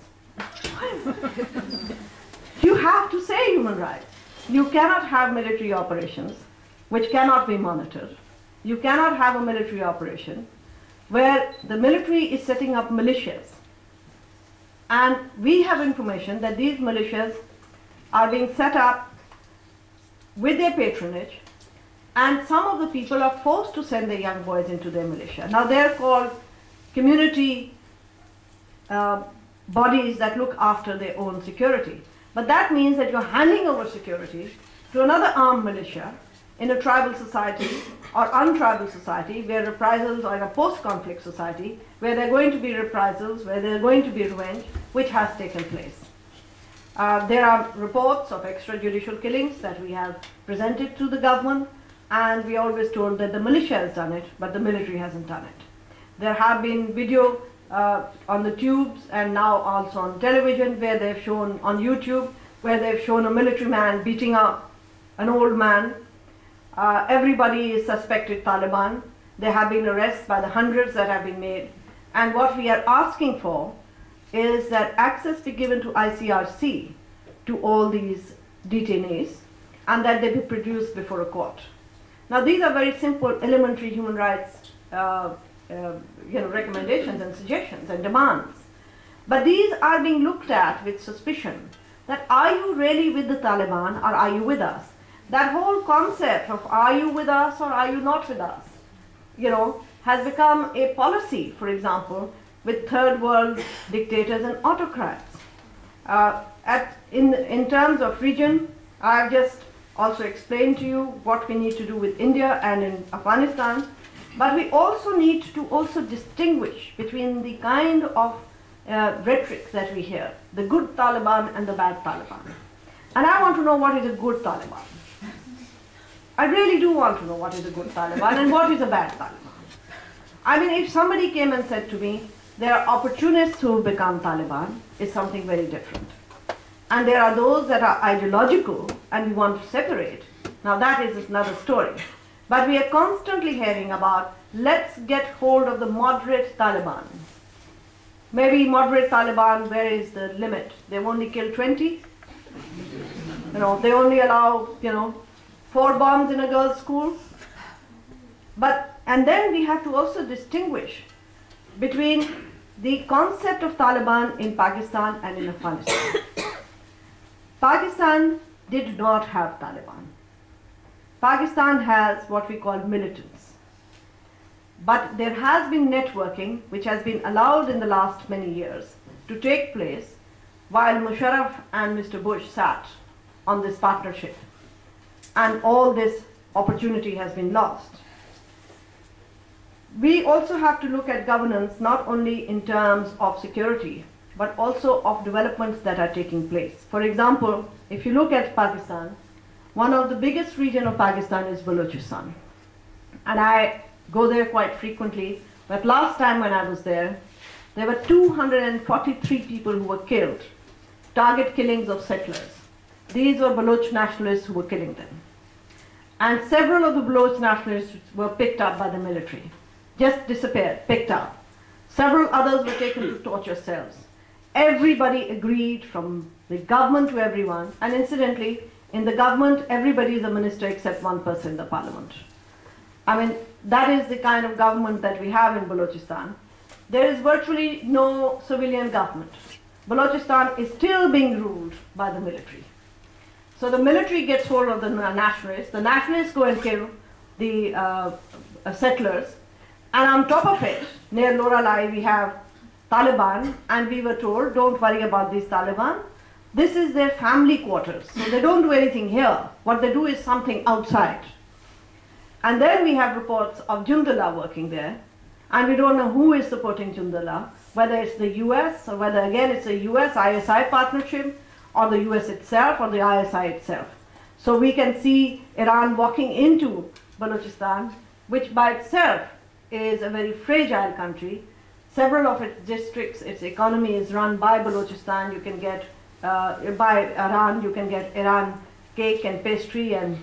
You have to say human rights. You cannot have military operations which cannot be monitored. You cannot have a military operation where the military is setting up militias. And we have information that these militias are being set up with their patronage, and some of the people are forced to send their young boys into their militia. Now, they're called community bodies that look after their own security. But that means that you're handing over security to another armed militia in a tribal society or untribal society, where reprisals, or in a post-conflict society, where there are going to be reprisals, where there are going to be revenge, which has taken place. There are reports of extrajudicial killings that we have presented to the government, and we are always told that the militia has done it, but the military hasn't done it. There have been video on the tubes and now also on television, where they've shown on YouTube, where they've shown a military man beating up an old man. Everybody is suspected Taliban. There have been arrests by the hundreds that have been made. And what we are asking for is that access be given to ICRC to all these detainees, and that they be produced before a court. Now, these are very simple, elementary human rights recommendations and suggestions and demands. But these are being looked at with suspicion, that are you really with the Taliban or are you with us? That whole concept of are you with us or are you not with us, has become a policy, for example, with third world dictators and autocrats. In terms of region, I've just also explained to you what we need to do with India and in Afghanistan, but we also need to distinguish between the kind of rhetoric that we hear, the good Taliban and the bad Taliban. And I want to know what is a good Taliban. I really do want to know what is a good Taliban and what is a bad Taliban. I mean, if somebody came and said to me, there are opportunists who become Taliban, it's something very different. And there are those that are ideological and we want to separate. Now that is another story. But we are constantly hearing about, let's get hold of the moderate Taliban. Maybe moderate Taliban, where is the limit? They've only killed 20? They only allow, 4 bombs in a girls' school. And then we have to also distinguish between the concept of Taliban in Pakistan and in Afghanistan. Pakistan did not have Taliban. Pakistan has what we call militants. But there has been networking, which has been allowed in the last many years to take place while Musharraf and Mr. Bush sat on this partnership. And all this opportunity has been lost. We also have to look at governance not only in terms of security, but also of developments that are taking place. For example, if you look at Pakistan, one of the biggest regions of Pakistan is Balochistan. And I go there quite frequently, but last time when I was there were 243 people who were killed, target killings of settlers. These were Baloch nationalists who were killing them. And several of the Baloch nationalists were picked up by the military, just disappeared, picked up. Several others were taken to torture cells. everybody agreed, from the government to everyone, and incidentally, in the government, everybody is a minister except one person in the parliament. I mean, that is the kind of government that we have in Balochistan. There is virtually no civilian government. Balochistan is still being ruled by the military. So the military gets hold of the nationalists go and kill the settlers, and on top of it, near Loralai, we have Taliban, and we were told, don't worry about these Taliban. This is their family quarters, so they don't do anything here. What they do is something outside. And then we have reports of Jundullah working there, and we don't know who is supporting Jundullah, whether it's the US, or whether again it's a US-ISI partnership, or the US itself, or the ISI itself. So we can see Iran walking into Balochistan, which by itself is a very fragile country. Several of its districts, its economy is run by Balochistan. You can get, by Iran, you can get Iran cake and pastry and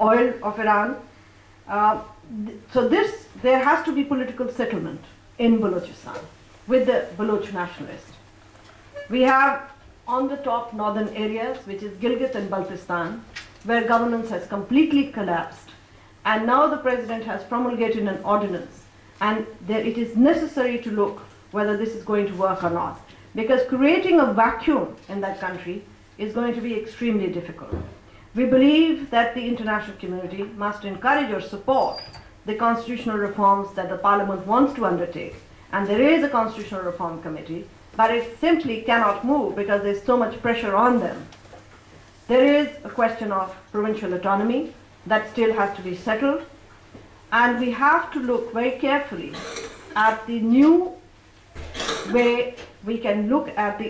oil of Iran. So there has to be political settlement in Balochistan with the Baloch nationalists. We have on the top northern areas, which is Gilgit and Baltistan, where governance has completely collapsed. And now the president has promulgated an ordinance, and it is necessary to look whether this is going to work or not. Because creating a vacuum in that country is going to be extremely difficult. We believe that the international community must encourage or support the constitutional reforms that the parliament wants to undertake. And there is a constitutional reform committee, but it simply cannot move because there's so much pressure on them. There is a question of provincial autonomy that still has to be settled. And we have to look very carefully at the new way we can look at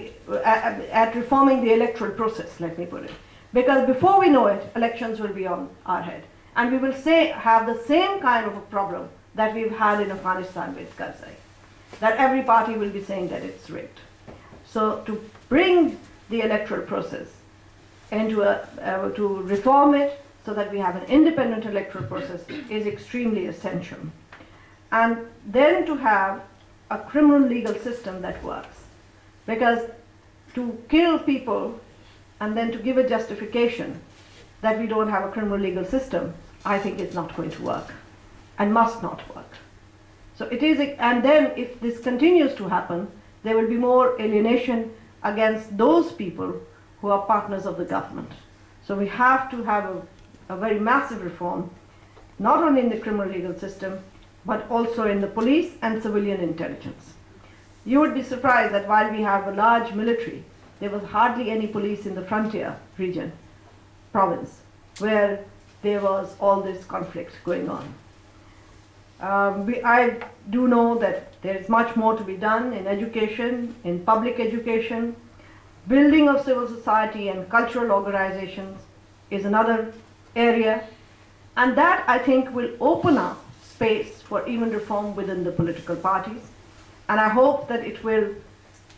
at reforming the electoral process, let me put it. Because before we know it, elections will be on our head. And we will have the same kind of a problem that we've had in Afghanistan with Karzai, that every party will be saying that it's rigged. So to bring the electoral process into to reform it so that we have an independent electoral process is extremely essential. And then to have a criminal legal system that works. Because to kill people and then to give a justification that we don't have a criminal legal system, I think is not going to work and must not work. So it is, and then if this continues to happen, there will be more alienation against those people who are partners of the government. So we have to have a very massive reform, not only in the criminal legal system, but also in the police and civilian intelligence. You would be surprised that while we have a large military, there was hardly any police in the frontier region, province, where there was all this conflict going on. I do know that there is much more to be done in education, in public education. Building of civil society and cultural organizations is another area. And that, I think, will open up space for even reform within the political parties. And I hope that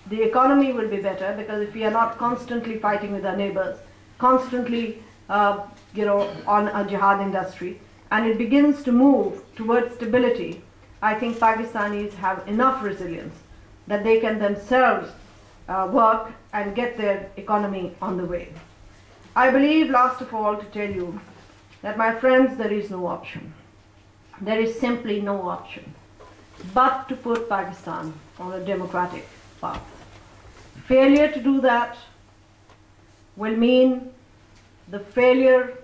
the economy will be better, because if we are not constantly fighting with our neighbors, constantly on a jihad industry, and it begins to move towards stability, I think Pakistanis have enough resilience that they can themselves work and get their economy on the way. I believe, last of all, to tell you that, my friends, there is no option. There is simply no option but to put Pakistan on a democratic path. Failure to do that will mean the failure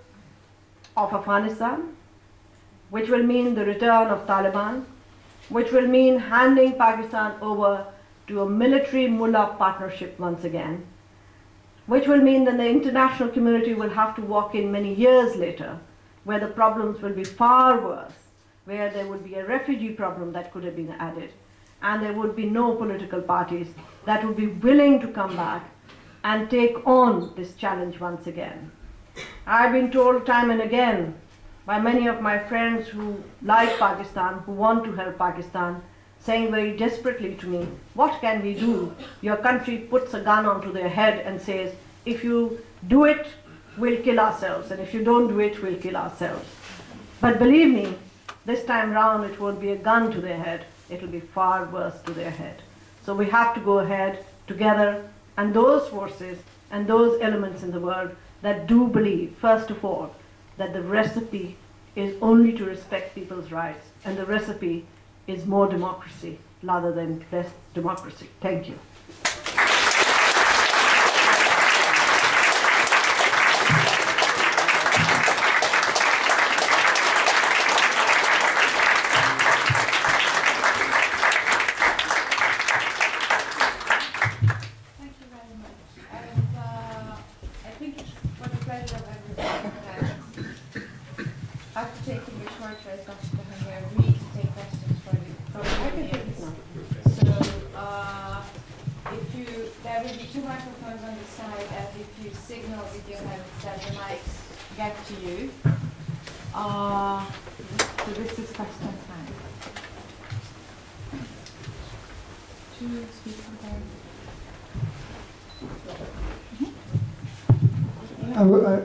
of Afghanistan, which will mean the return of Taliban, which will mean handing Pakistan over to a military mullah partnership once again, which will mean that the international community will have to walk in many years later, where the problems will be far worse, where there would be a refugee problem that could have been added, and there would be no political parties that would be willing to come back and take on this challenge once again. I've been told time and again by many of my friends who like Pakistan, who want to help Pakistan, saying very desperately to me, what can we do? Your country puts a gun onto their head and says, if you do it, we'll kill ourselves, and if you don't do it, we'll kill ourselves. But believe me, this time round it won't be a gun to their head, it'll be far worse to their head. So we have to go ahead together, and those forces and those elements in the world that do believe, first of all, that the recipe is only to respect people's rights, and the recipe is more democracy rather than less democracy. Thank you.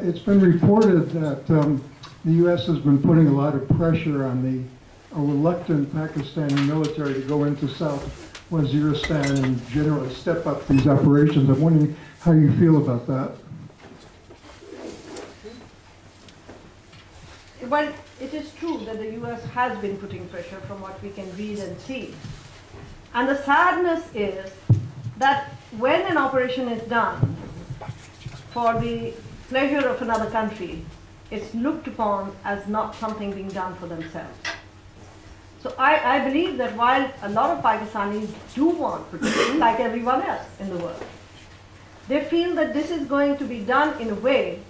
It's been reported that the U.S. has been putting a lot of pressure on the reluctant Pakistani military to go into South Waziristan and generally step up these operations. I'm wondering how you feel about that. Well, it is true that the U.S. has been putting pressure from what we can read and see. And the sadness is that when an operation is done for the pleasure of another country, it's looked upon as not something being done for themselves. So I believe that while a lot of Pakistanis do want protection, like everyone else in the world, they feel that this is going to be done in a way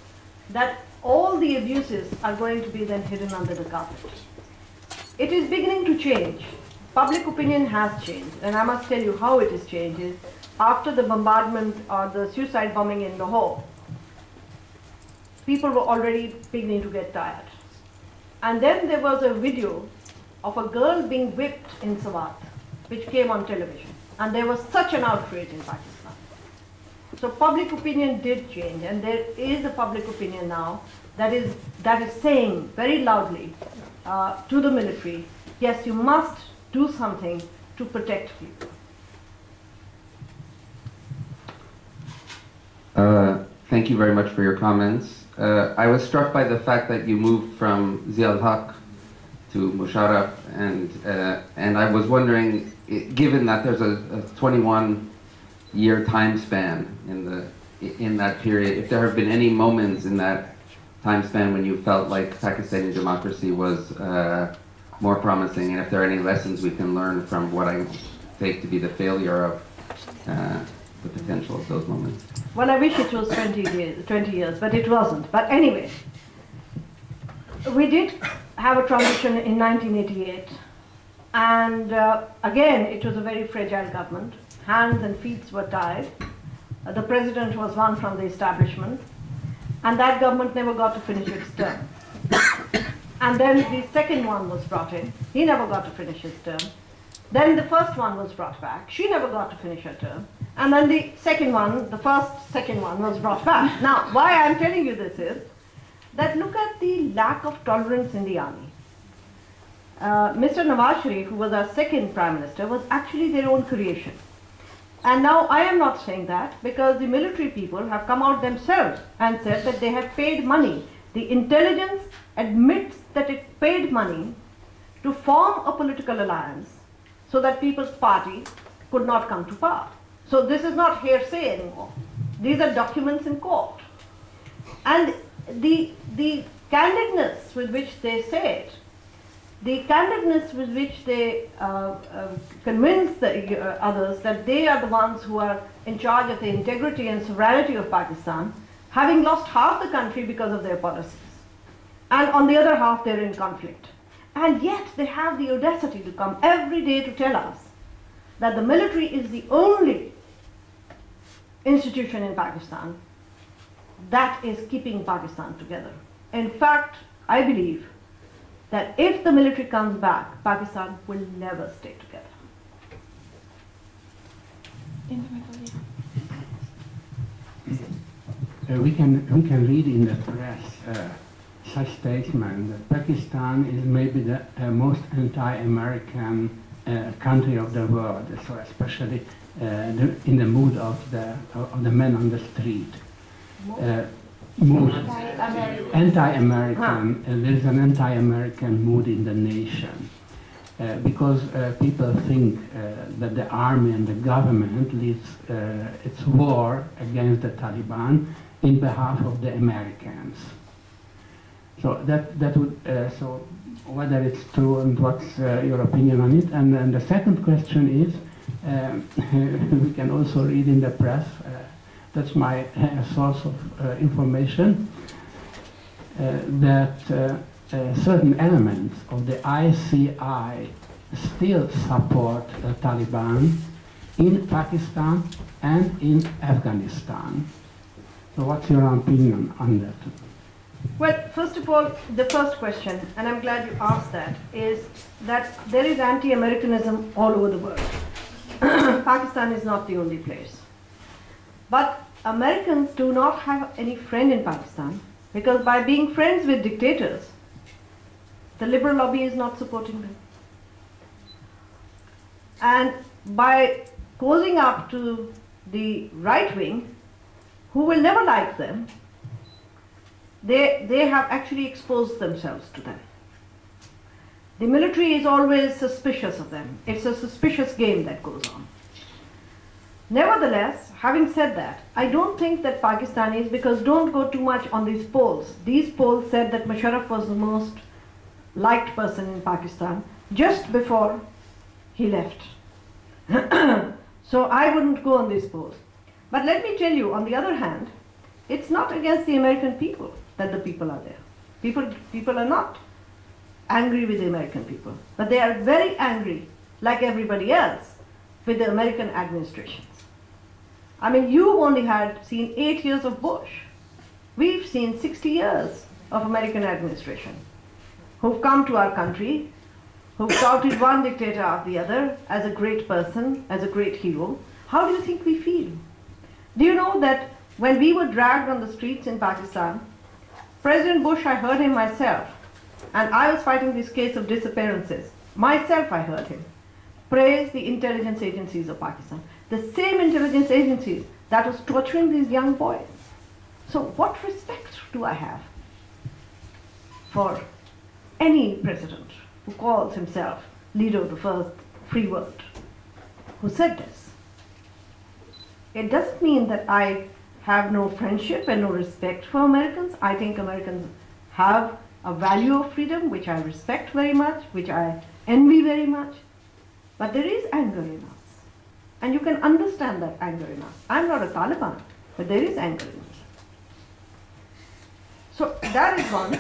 that all the abuses are going to be then hidden under the carpet. It is beginning to change. Public opinion has changed, and I must tell you how it is changed. After the bombardment or the suicide bombing in Lahore, people were already beginning to get tired. And then there was a video of a girl being whipped in Swat, which came on television. And there was such an outrage in Pakistan. So public opinion did change, and there is a public opinion now that is saying very loudly to the military, yes, you must do something to protect people. Thank you very much for your comments. I was struck by the fact that you moved from Zia-ul-Haq to Musharraf, and I was wondering, given that there's a 21-year time span in that period, if there have been any moments in that time span when you felt like Pakistani democracy was more promising, and if there are any lessons we can learn from what I take to be the failure of the potential of those moments. Well, I wish it was 20 years, but it wasn't. But anyway, we did have a transition in 1988, and again, it was a very fragile government. Hands and feet were tied. The president was one from the establishment, and that government never got to finish its term. And then the second one was brought in. He never got to finish his term. Then the first one was brought back. She never got to finish her term. And then the second one, the second one was brought back. Now, why I'm telling you this is that look at the lack of tolerance in the army. Mr. Nawaz Sharif, who was our second prime minister, was actually their own creation. And now I am not saying that because the military people have come out themselves and said that they have paid money. The intelligence admits that it paid money to form a political alliance so that People's Party could not come to power. So this is not hearsay anymore. These are documents in court. And the candidness with which they say it, the candidness with which they convince the others that they are the ones who are in charge of the integrity and sovereignty of Pakistan, having lost half the country because of their policies. And on the other half, they're in conflict. And yet they have the audacity to come every day to tell us that the military is the only institution in Pakistan that is keeping Pakistan together. In fact, I believe that if the military comes back, Pakistan will never stay together. In the middle, yeah. We can read in the press such statement that Pakistan is maybe the most anti-American country of the world. So especially in the mood of the men on the street. Mood. Anti-American. There is an anti-American mood in the nation. Because people think that the army and the government leads its war against the Taliban in behalf of the Americans. So that would, so whether it's true and what's your opinion on it. And then the second question is, we can also read in the press, that's my source of information, that certain elements of the ICI still support the Taliban in Pakistan and in Afghanistan. So what's your opinion on that? Well, first of all, the first question, and I'm glad you asked that, is that there is anti-Americanism all over the world. Pakistan is not the only place. But Americans do not have any friend in Pakistan, because by being friends with dictators, the liberal lobby is not supporting them. And by closing up to the right wing, who will never like them, they have actually exposed themselves to them. The military is always suspicious of them. It's a suspicious game that goes on. Nevertheless, having said that, I don't think that Pakistanis, because don't go too much on these polls. These polls said that Musharraf was the most liked person in Pakistan just before he left. So I wouldn't go on these polls. But let me tell you, on the other hand, it's not against the American people that the people are there. People are not angry with the American people, but they are very angry, like everybody else, with the American administrations. I mean, you only had seen 8 years of Bush. We've seen 60 years of American administration, who've come to our country, who've touted one dictator after the other as a great person, as a great hero. How do you think we feel? Do you know that when we were dragged on the streets in Pakistan, President Bush, I heard him myself, and I was fighting this case of disappearances. Myself, I heard him praise the intelligence agencies of Pakistan, the same intelligence agencies that was torturing these young boys. So what respect do I have for any president who calls himself leader of the first free world, who said this? It doesn't mean that I have no friendship and no respect for Americans. I think Americans have a value of freedom, which I respect very much, which I envy very much. But there is anger in us. And you can understand that anger in us. I'm not a Taliban, but there is anger in me. So that is one.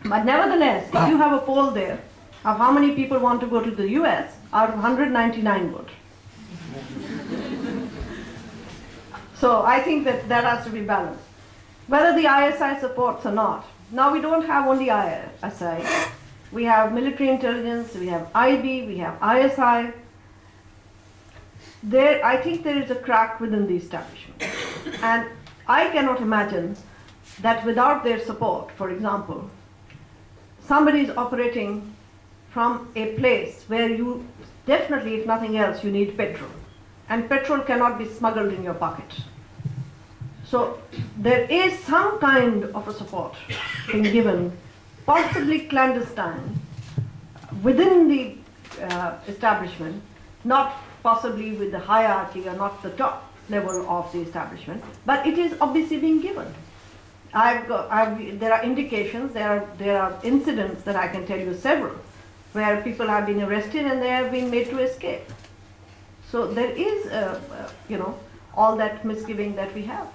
But nevertheless, if you have a poll there of how many people want to go to the US, out of 199 vote. So I think that that has to be balanced. Whether the ISI supports or not. Now we don't have only ISI. We have military intelligence, we have IB, we have ISI. I think there is a crack within the establishment. And I cannot imagine that without their support, for example, somebody is operating from a place where you definitely, if nothing else, you need petrol. And petrol cannot be smuggled in your pocket. So there is some kind of a support being given, possibly clandestine, within the establishment, not possibly with the hierarchy or not the top level of the establishment, but it is obviously being given. There are indications, there are incidents that I can tell you several, where people have been arrested and they have been made to escape. So there is, all that misgiving that we have.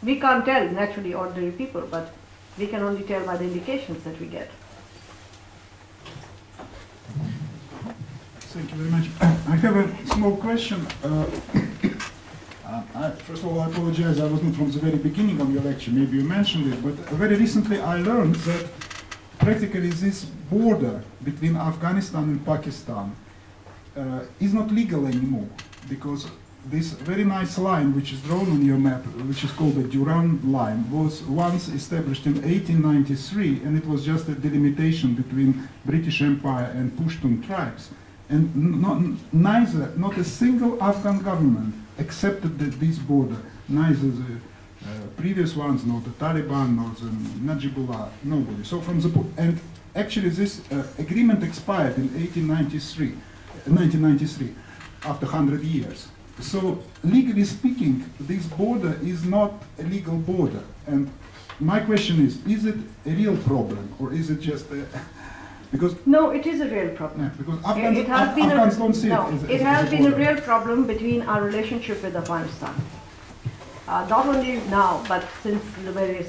We can't tell, naturally, ordinary people, but we can only tell by the indications that we get. Thank you very much. I have a small question. First of all, I apologize, I wasn't from the very beginning of your lecture, maybe you mentioned it, but very recently I learned that practically this border between Afghanistan and Pakistan is not legal anymore, because this very nice line which is drawn on your map, which is called the Durand line, was once established in 1893, and it was just a delimitation between British Empire and Pushtun tribes. And not a single Afghan government accepted this border, neither the previous ones, nor the Taliban, nor the Najibullah, nobody. So and actually this agreement expired in 1993, after 100 years. So legally speaking, this border is not a legal border. And my question is it a real problem, or is it just a... Because no, it is a real problem. Yeah, because Afghans don't see it. It has been a real problem between our relationship with Afghanistan. Not only now, but since the very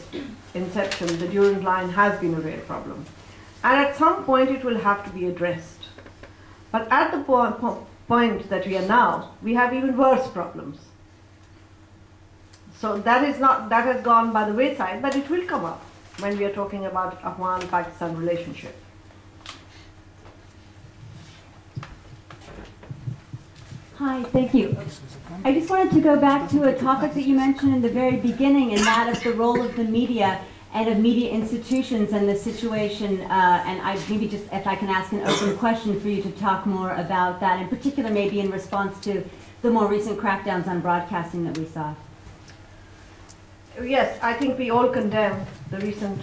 inception, the Durand Line has been a real problem. And at some point it will have to be addressed. But at the point that we are now, we have even worse problems. So that has gone by the wayside, but it will come up when we are talking about Afghan-Pakistan relationship. Hi, thank you. I just wanted to go back to a topic that you mentioned in the very beginning, and that is the role of the media and of media institutions and the situation, and maybe just if I can ask an open question for you to talk more about that, in particular maybe in response to the more recent crackdowns on broadcasting that we saw. Yes, I think we all condemn the recent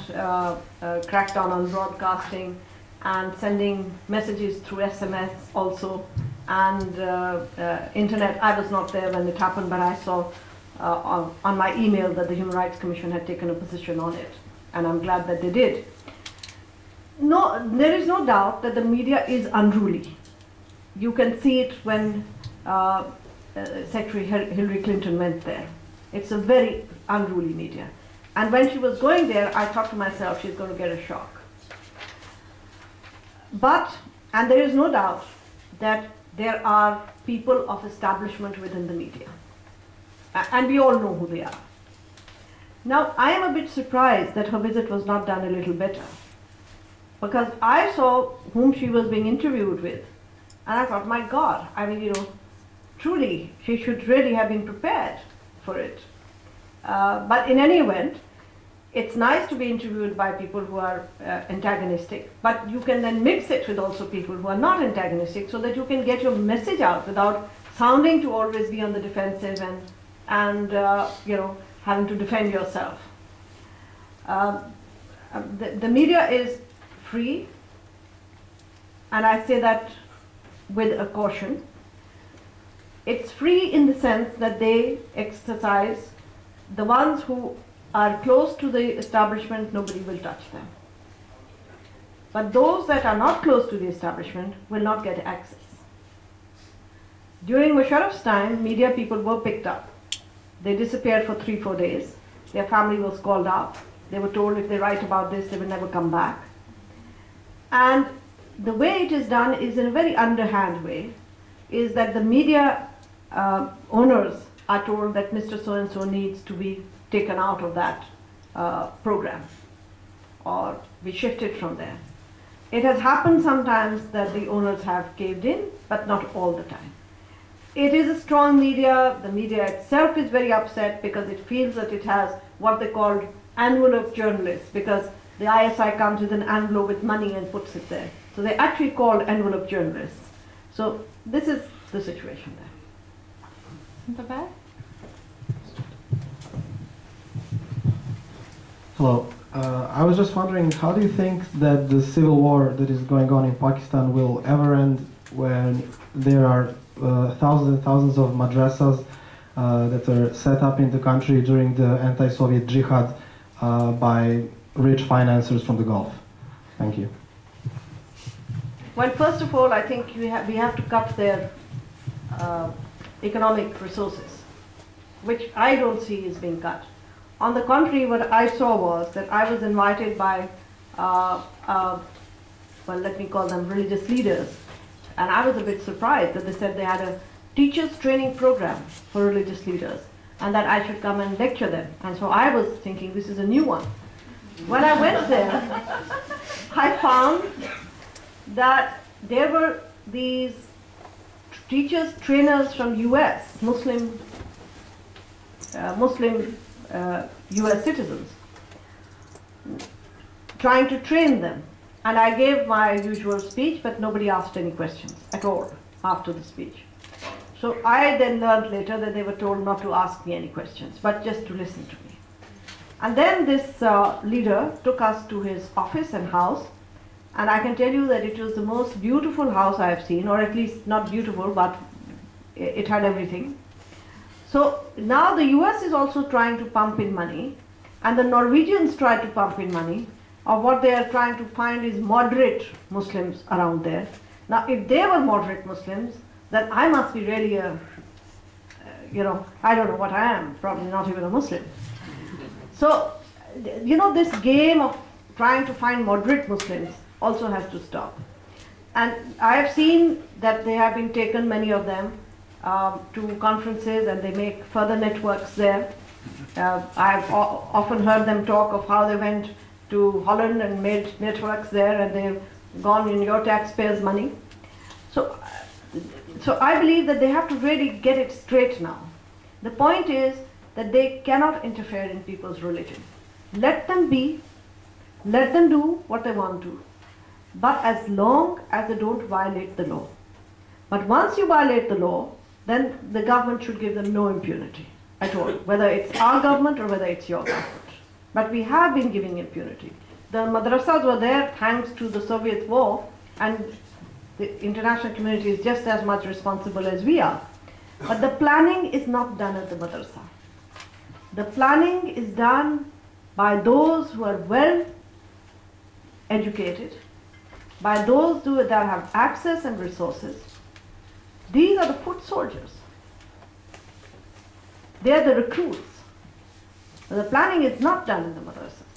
crackdown on broadcasting and sending messages through SMS also, and internet. I was not there when it happened, but I saw on my email that the Human Rights Commission had taken a position on it, and I'm glad that they did. No, there is no doubt that the media is unruly. You can see it when Secretary Hillary Clinton went there. It's a very unruly media. And when she was going there, I thought to myself, she's going to get a shock. And there is no doubt that there are people of establishment within the media. And we all know who they are. Now, I am a bit surprised that her visit was not done a little better, because I saw whom she was being interviewed with, and I thought, my God, I mean, truly, she should really have been prepared for it. But in any event, it's nice to be interviewed by people who are antagonistic, but you can then mix it with also people who are not antagonistic, so that you can get your message out without sounding to always be on the defensive and having to defend yourself. The media is free, and I say that with a caution. It's free in the sense that they exercise, the ones who are close to the establishment, nobody will touch them. But those that are not close to the establishment will not get access. During Musharraf's time, media people were picked up. They disappeared for 3-4 days. Their family was called up. They were told if they write about this, they will never come back. And the way it is done is in a very underhand way, is that the media owners are told that Mr. So-and-so needs to be taken out of that program or be shifted from there. It has happened sometimes that the owners have caved in, but not all the time. It is a strong media. The media itself is very upset because it feels that it has what they call envelope journalists, because the ISI comes with an envelope with money and puts it there. So they actually call envelope journalists. So this is the situation there. In the back? Hello. I was just wondering, how do you think that the civil war that is going on in Pakistan will ever end when there are thousands and thousands of madrasas that are set up in the country during the anti-Soviet jihad by rich financiers from the Gulf? Thank you. Well, first of all, I think we have to cut their economic resources, which I don't see is being cut. On the contrary, what I saw was that I was invited by, well, let me call them religious leaders, and I was a bit surprised that they said they had a teachers training program for religious leaders and that I should come and lecture them. And so I was thinking, this is a new one. When I went there, I found that there were these teachers, trainers from US, Muslim US citizens, trying to train them. And I gave my usual speech, but nobody asked any questions at all after the speech. So I then learned later that they were told not to ask me any questions, but just to listen to me. And then this leader took us to his office and house, and I can tell you that it was the most beautiful house I have seen, or at least not beautiful, but it had everything. So now the US is also trying to pump in money, and the Norwegians try to pump in money, of what they are trying to find is moderate Muslims around there. Now if they were moderate Muslims, then I must be really a, I don't know what I am, probably not even a Muslim. So, this game of trying to find moderate Muslims also has to stop. And I have seen that they have been taken, many of them, to conferences, and they make further networks there. I've often heard them talk of how they went to Holland and made networks there, and they've gone in your taxpayers' money. So I believe that they have to really get it straight now. The point is that they cannot interfere in people's religion. Let them be, let them do what they want to, but as long as they don't violate the law. But once you violate the law, then the government should give them no impunity at all, whether it's our government or whether it's your government. But we have been giving impunity. The madrasas were there thanks to the Soviet war, and the international community is just as much responsible as we are. But the planning is not done at the madrasa. The planning is done by those who are well educated, by those that have access and resources. These are the foot soldiers. They are the recruits. The planning is not done in the madrasas.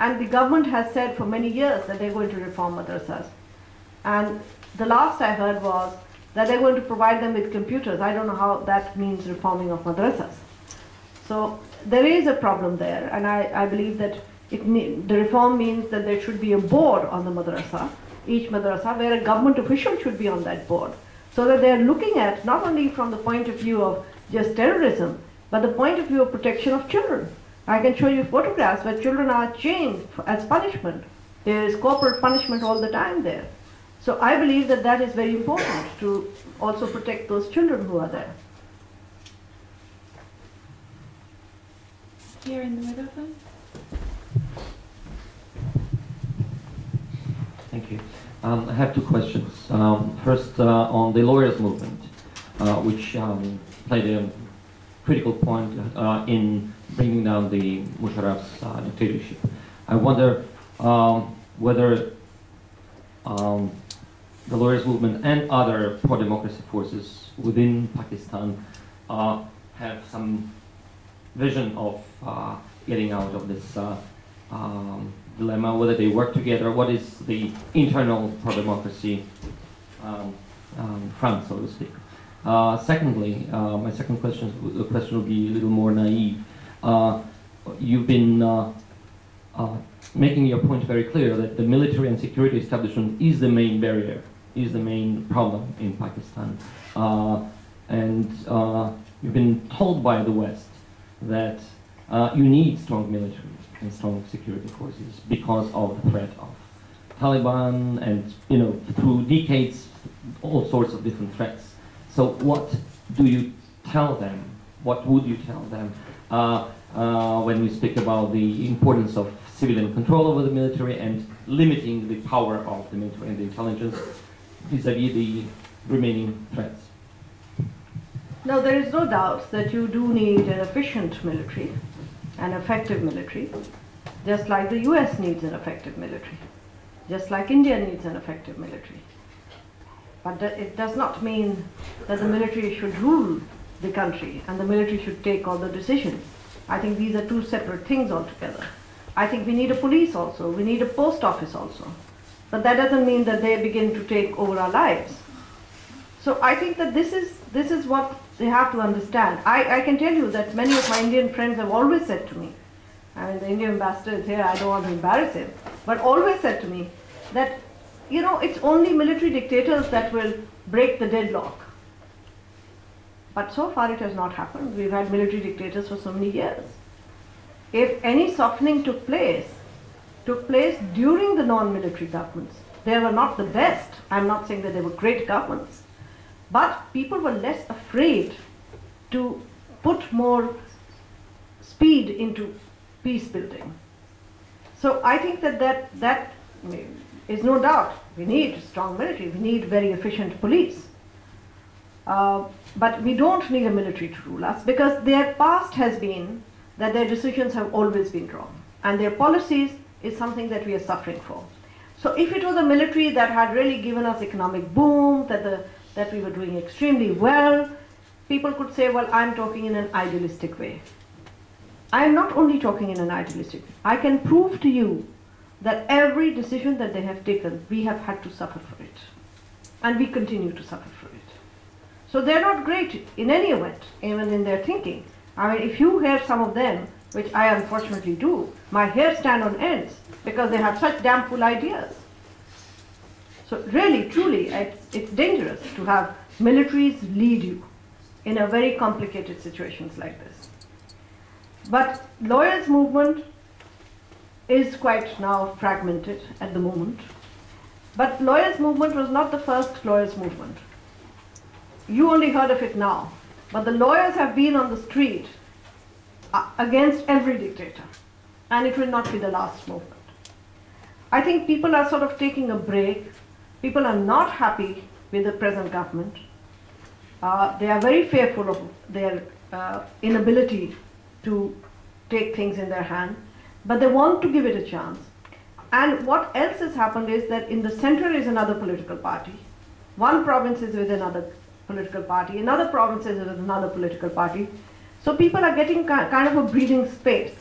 And the government has said for many years that they're going to reform madrasas. And the last I heard was that they're going to provide them with computers. I don't know how that means reforming of madrasas. So there is a problem there, and I believe that the reform means that there should be a board on the madrasa, each madrasa, where a government official should be on that board, so that they're looking at not only from the point of view of just terrorism, but the point of view of protection of children. I can show you photographs where children are chained as punishment. There is corporal punishment all the time there. So I believe that that is very important to also protect those children who are there. Here in the microphone. Thank you. I have two questions. First, on the lawyers' movement, which played a critical point in bringing down the Musharraf's dictatorship. I wonder whether the lawyers' movement and other pro-democracy forces within Pakistan have some vision of getting out of this dilemma, whether they work together, what is the internal pro-democracy front, so to speak. Secondly, my second question will be a little more naive. You've been making your point very clear that the military and security establishment is the main barrier, is the main problem in Pakistan. And you've been told by the West that you need strong military and strong security forces because of the threat of Taliban and, through decades, all sorts of different threats. So what do you tell them? What would you tell them when we speak about the importance of civilian control over the military and limiting the power of the military and the intelligence vis-à-vis the remaining threats? No, there is no doubt that you do need an efficient military, an effective military, just like the US needs an effective military, just like India needs an effective military. But it does not mean that the military should rule the country and the military should take all the decisions. I think these are two separate things altogether. I think we need a police also, we need a post office also. But that doesn't mean that they begin to take over our lives. So I think that this is what they have to understand. I can tell you that many of my Indian friends have always said to me, I mean the Indian ambassador is here, I don't want to embarrass him, but always said to me that, it's only military dictators that will break the deadlock. But so far it has not happened. We've had military dictators for so many years. If any softening took place, took place during the non-military governments. They were not the best. I'm not saying that they were great governments. But people were less afraid to put more speed into peace building. So I think that is no doubt. We need strong military. We need very efficient police. But we don't need a military to rule us, because their past has been that their decisions have always been wrong. And their policies is something that we are suffering for. So if it was a military that had really given us economic boom, that we were doing extremely well, people could say, well, I'm talking in an idealistic way. I am not only talking in an idealistic way. I can prove to you that every decision that they have taken, we have had to suffer for it. And we continue to suffer for it. So they're not great in any event, even in their thinking. I mean, if you hear some of them, which I unfortunately do, my hair stand on ends because they have such damn full ideas. So really, truly, it's dangerous to have militaries lead you in a very complicated situations like this. But lawyers' movement is quite now fragmented at the moment. But lawyers' movement was not the first lawyers' movement. You only heard of it now. But the lawyers have been on the street against every dictator. And it will not be the last movement. I think people are sort of taking a break. People are not happy with the present government. They are very fearful of their inability to take things in their hand. But they want to give it a chance. And what else has happened is that in the center is another political party. One province is with another political party. Another province is with another political party. So people are getting kind of a breathing space.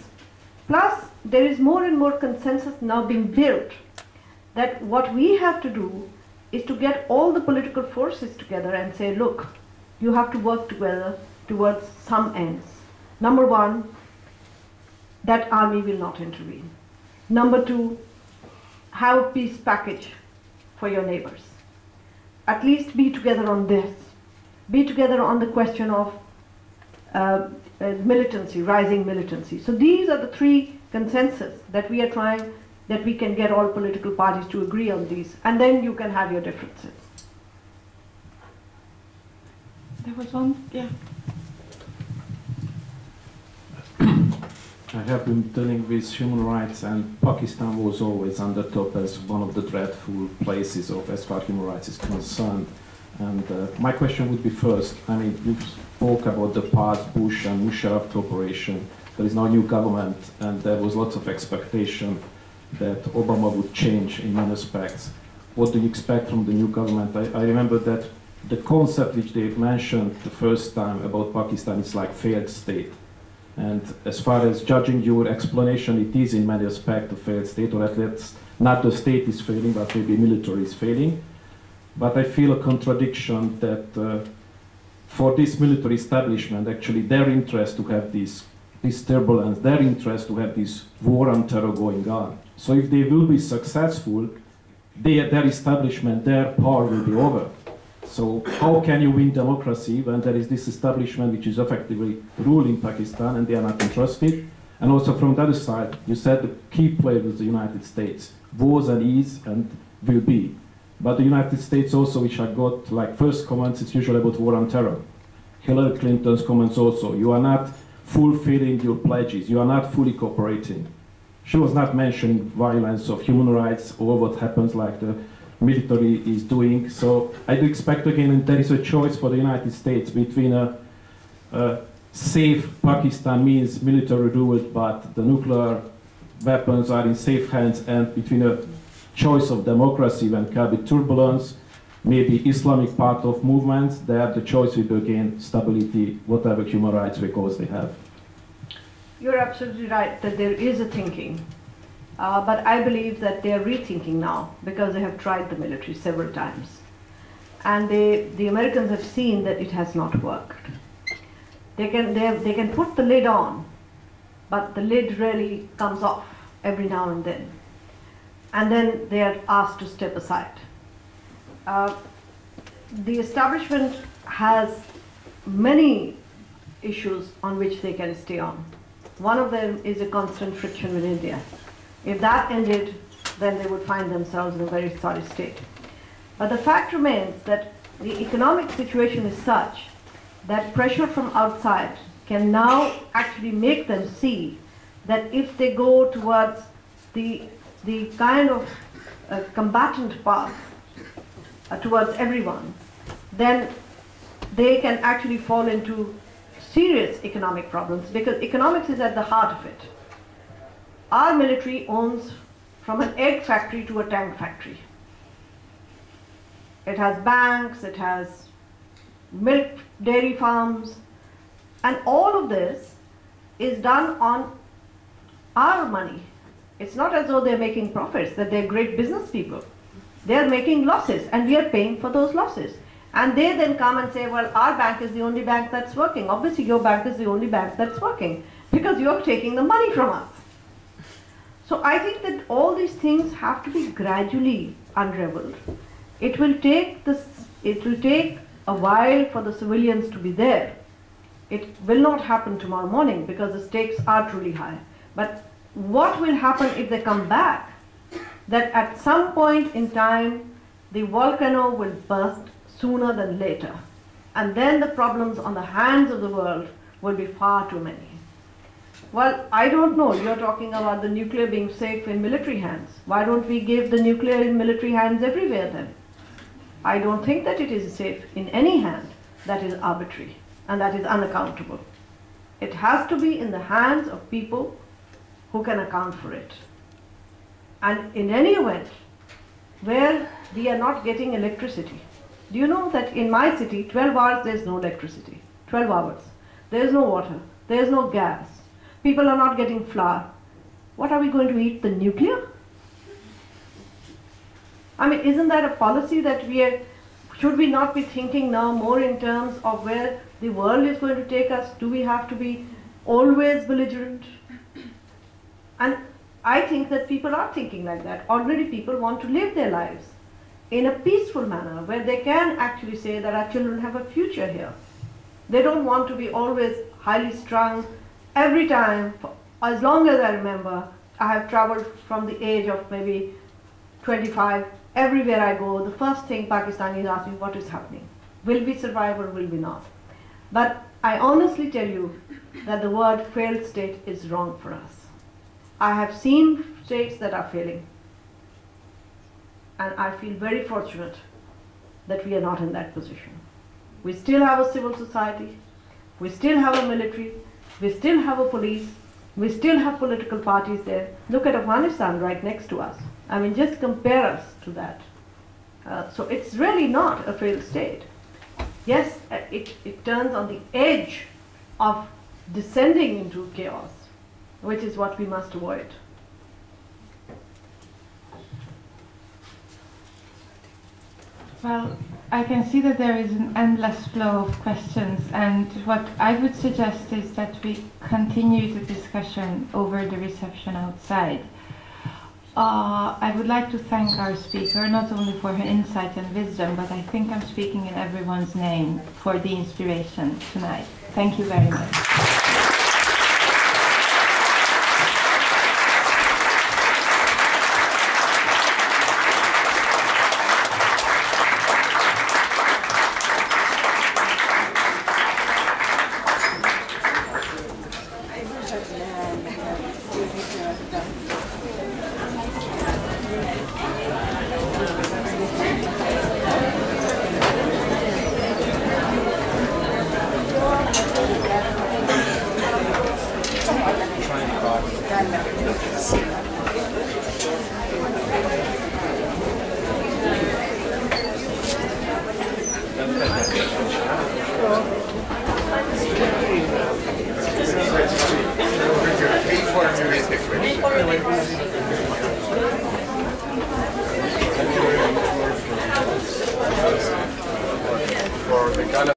Plus, there is more and more consensus now being built that what we have to do is to get all the political forces together and say, look, you have to work together towards some ends. Number one, that army will not intervene. Number two, have a peace package for your neighbors. At least be together on this. Be together on the question of militancy, rising militancy. So these are the three consensus that we are trying, that we can get all political parties to agree on these, and then you can have your differences. There was one, yeah. I have been dealing with human rights, and Pakistan was always on the top as one of the dreadful places of as far as human rights is concerned. And my question would be first, I mean, you spoke about the past Bush and Musharraf cooperation. There is now a new government, and there was lots of expectation that Obama would change in many aspects. What do you expect from the new government? I remember that the concept which they mentioned the first time about Pakistan is like failed state. And as far as judging your explanation, it is in many aspects a failed state, or at least not the state is failing, but maybe military is failing. But I feel a contradiction that for this military establishment, actually their interest to have this turbulence, their interest to have this war on terror going on. So if they will be successful, their establishment, their power will be over. So how can you win democracy when there is this establishment which is effectively ruling Pakistan and they are not interested? And also from the other side, you said the key player was the United States, was and is and will be. But the United States also, which I got like first comments, it's usually about war on terror. Hillary Clinton's comments also, you are not fulfilling your pledges, you are not fully cooperating. She was not mentioning violence of human rights or what happens like the military is doing. So I do expect again there is a choice for the United States between a safe Pakistan means military ruled, but the nuclear weapons are in safe hands, and between a choice of democracy when there will be turbulence, maybe Islamic part of movements, there the choice will be again stability, whatever human rights because they have. You're absolutely right that there is a thinking, but I believe that they are rethinking now because they have tried the military several times. And the Americans have seen that it has not worked. They can put the lid on, but the lid really comes off every now and then. And then they are asked to step aside. The establishment has many issues on which they can stay on. One of them is a constant friction with India. If that ended, then they would find themselves in a very sorry state. But the fact remains that the economic situation is such that pressure from outside can now actually make them see that if they go towards the kind of combatant path towards everyone, then they can actually fall into serious economic problems, because economics is at the heart of it. Our military owns from an egg factory to a tank factory. It has banks, it has milk dairy farms, and all of this is done on our money. It's not as though they're making profits, that they're great business people. They're making losses, and we are paying for those losses. And they then come and say, well, our bank is the only bank that's working. Obviously, your bank is the only bank that's working, because you're taking the money from us. So I think that all these things have to be gradually unraveled. It will take a while for the civilians to be there. It will not happen tomorrow morning, because the stakes are truly high. But what will happen if they come back? That at some point in time, the volcano will burst sooner than later. And then the problems on the hands of the world will be far too many. Well, I don't know. You're talking about the nuclear being safe in military hands. Why don't we give the nuclear in military hands everywhere then? I don't think that it is safe in any hand that is arbitrary and that is unaccountable. It has to be in the hands of people who can account for it. And in any event, where we are not getting electricity, do you know that in my city, 12 hours there's no electricity, 12 hours. There's no water, there's no gas. People are not getting flour. What are we going to eat, the nuclear? I mean, isn't that a policy that should we not be thinking now more in terms of where the world is going to take us? Do we have to be always belligerent? And I think that people are thinking like that. Already people want to live their lives in a peaceful manner, where they can actually say that our children have a future here. They don't want to be always highly strung. Every time, for as long as I remember, I have traveled from the age of maybe 25. Everywhere I go, the first thing Pakistanis ask me, what is happening? Will we survive or will we not? But I honestly tell you that the word failed state is wrong for us. I have seen states that are failing. And I feel very fortunate that we are not in that position. We still have a civil society. We still have a military. We still have a police. We still have political parties there. Look at Afghanistan right next to us. I mean, just compare us to that. So it's really not a failed state. Yes, it turns on the edge of descending into chaos, which is what we must avoid. Well, I can see that there is an endless flow of questions, and what I would suggest is that we continue the discussion over the reception outside. I would like to thank our speaker, not only for her insight and wisdom, but I think I'm speaking in everyone's name for the inspiration tonight. Thank you very much. Thank you.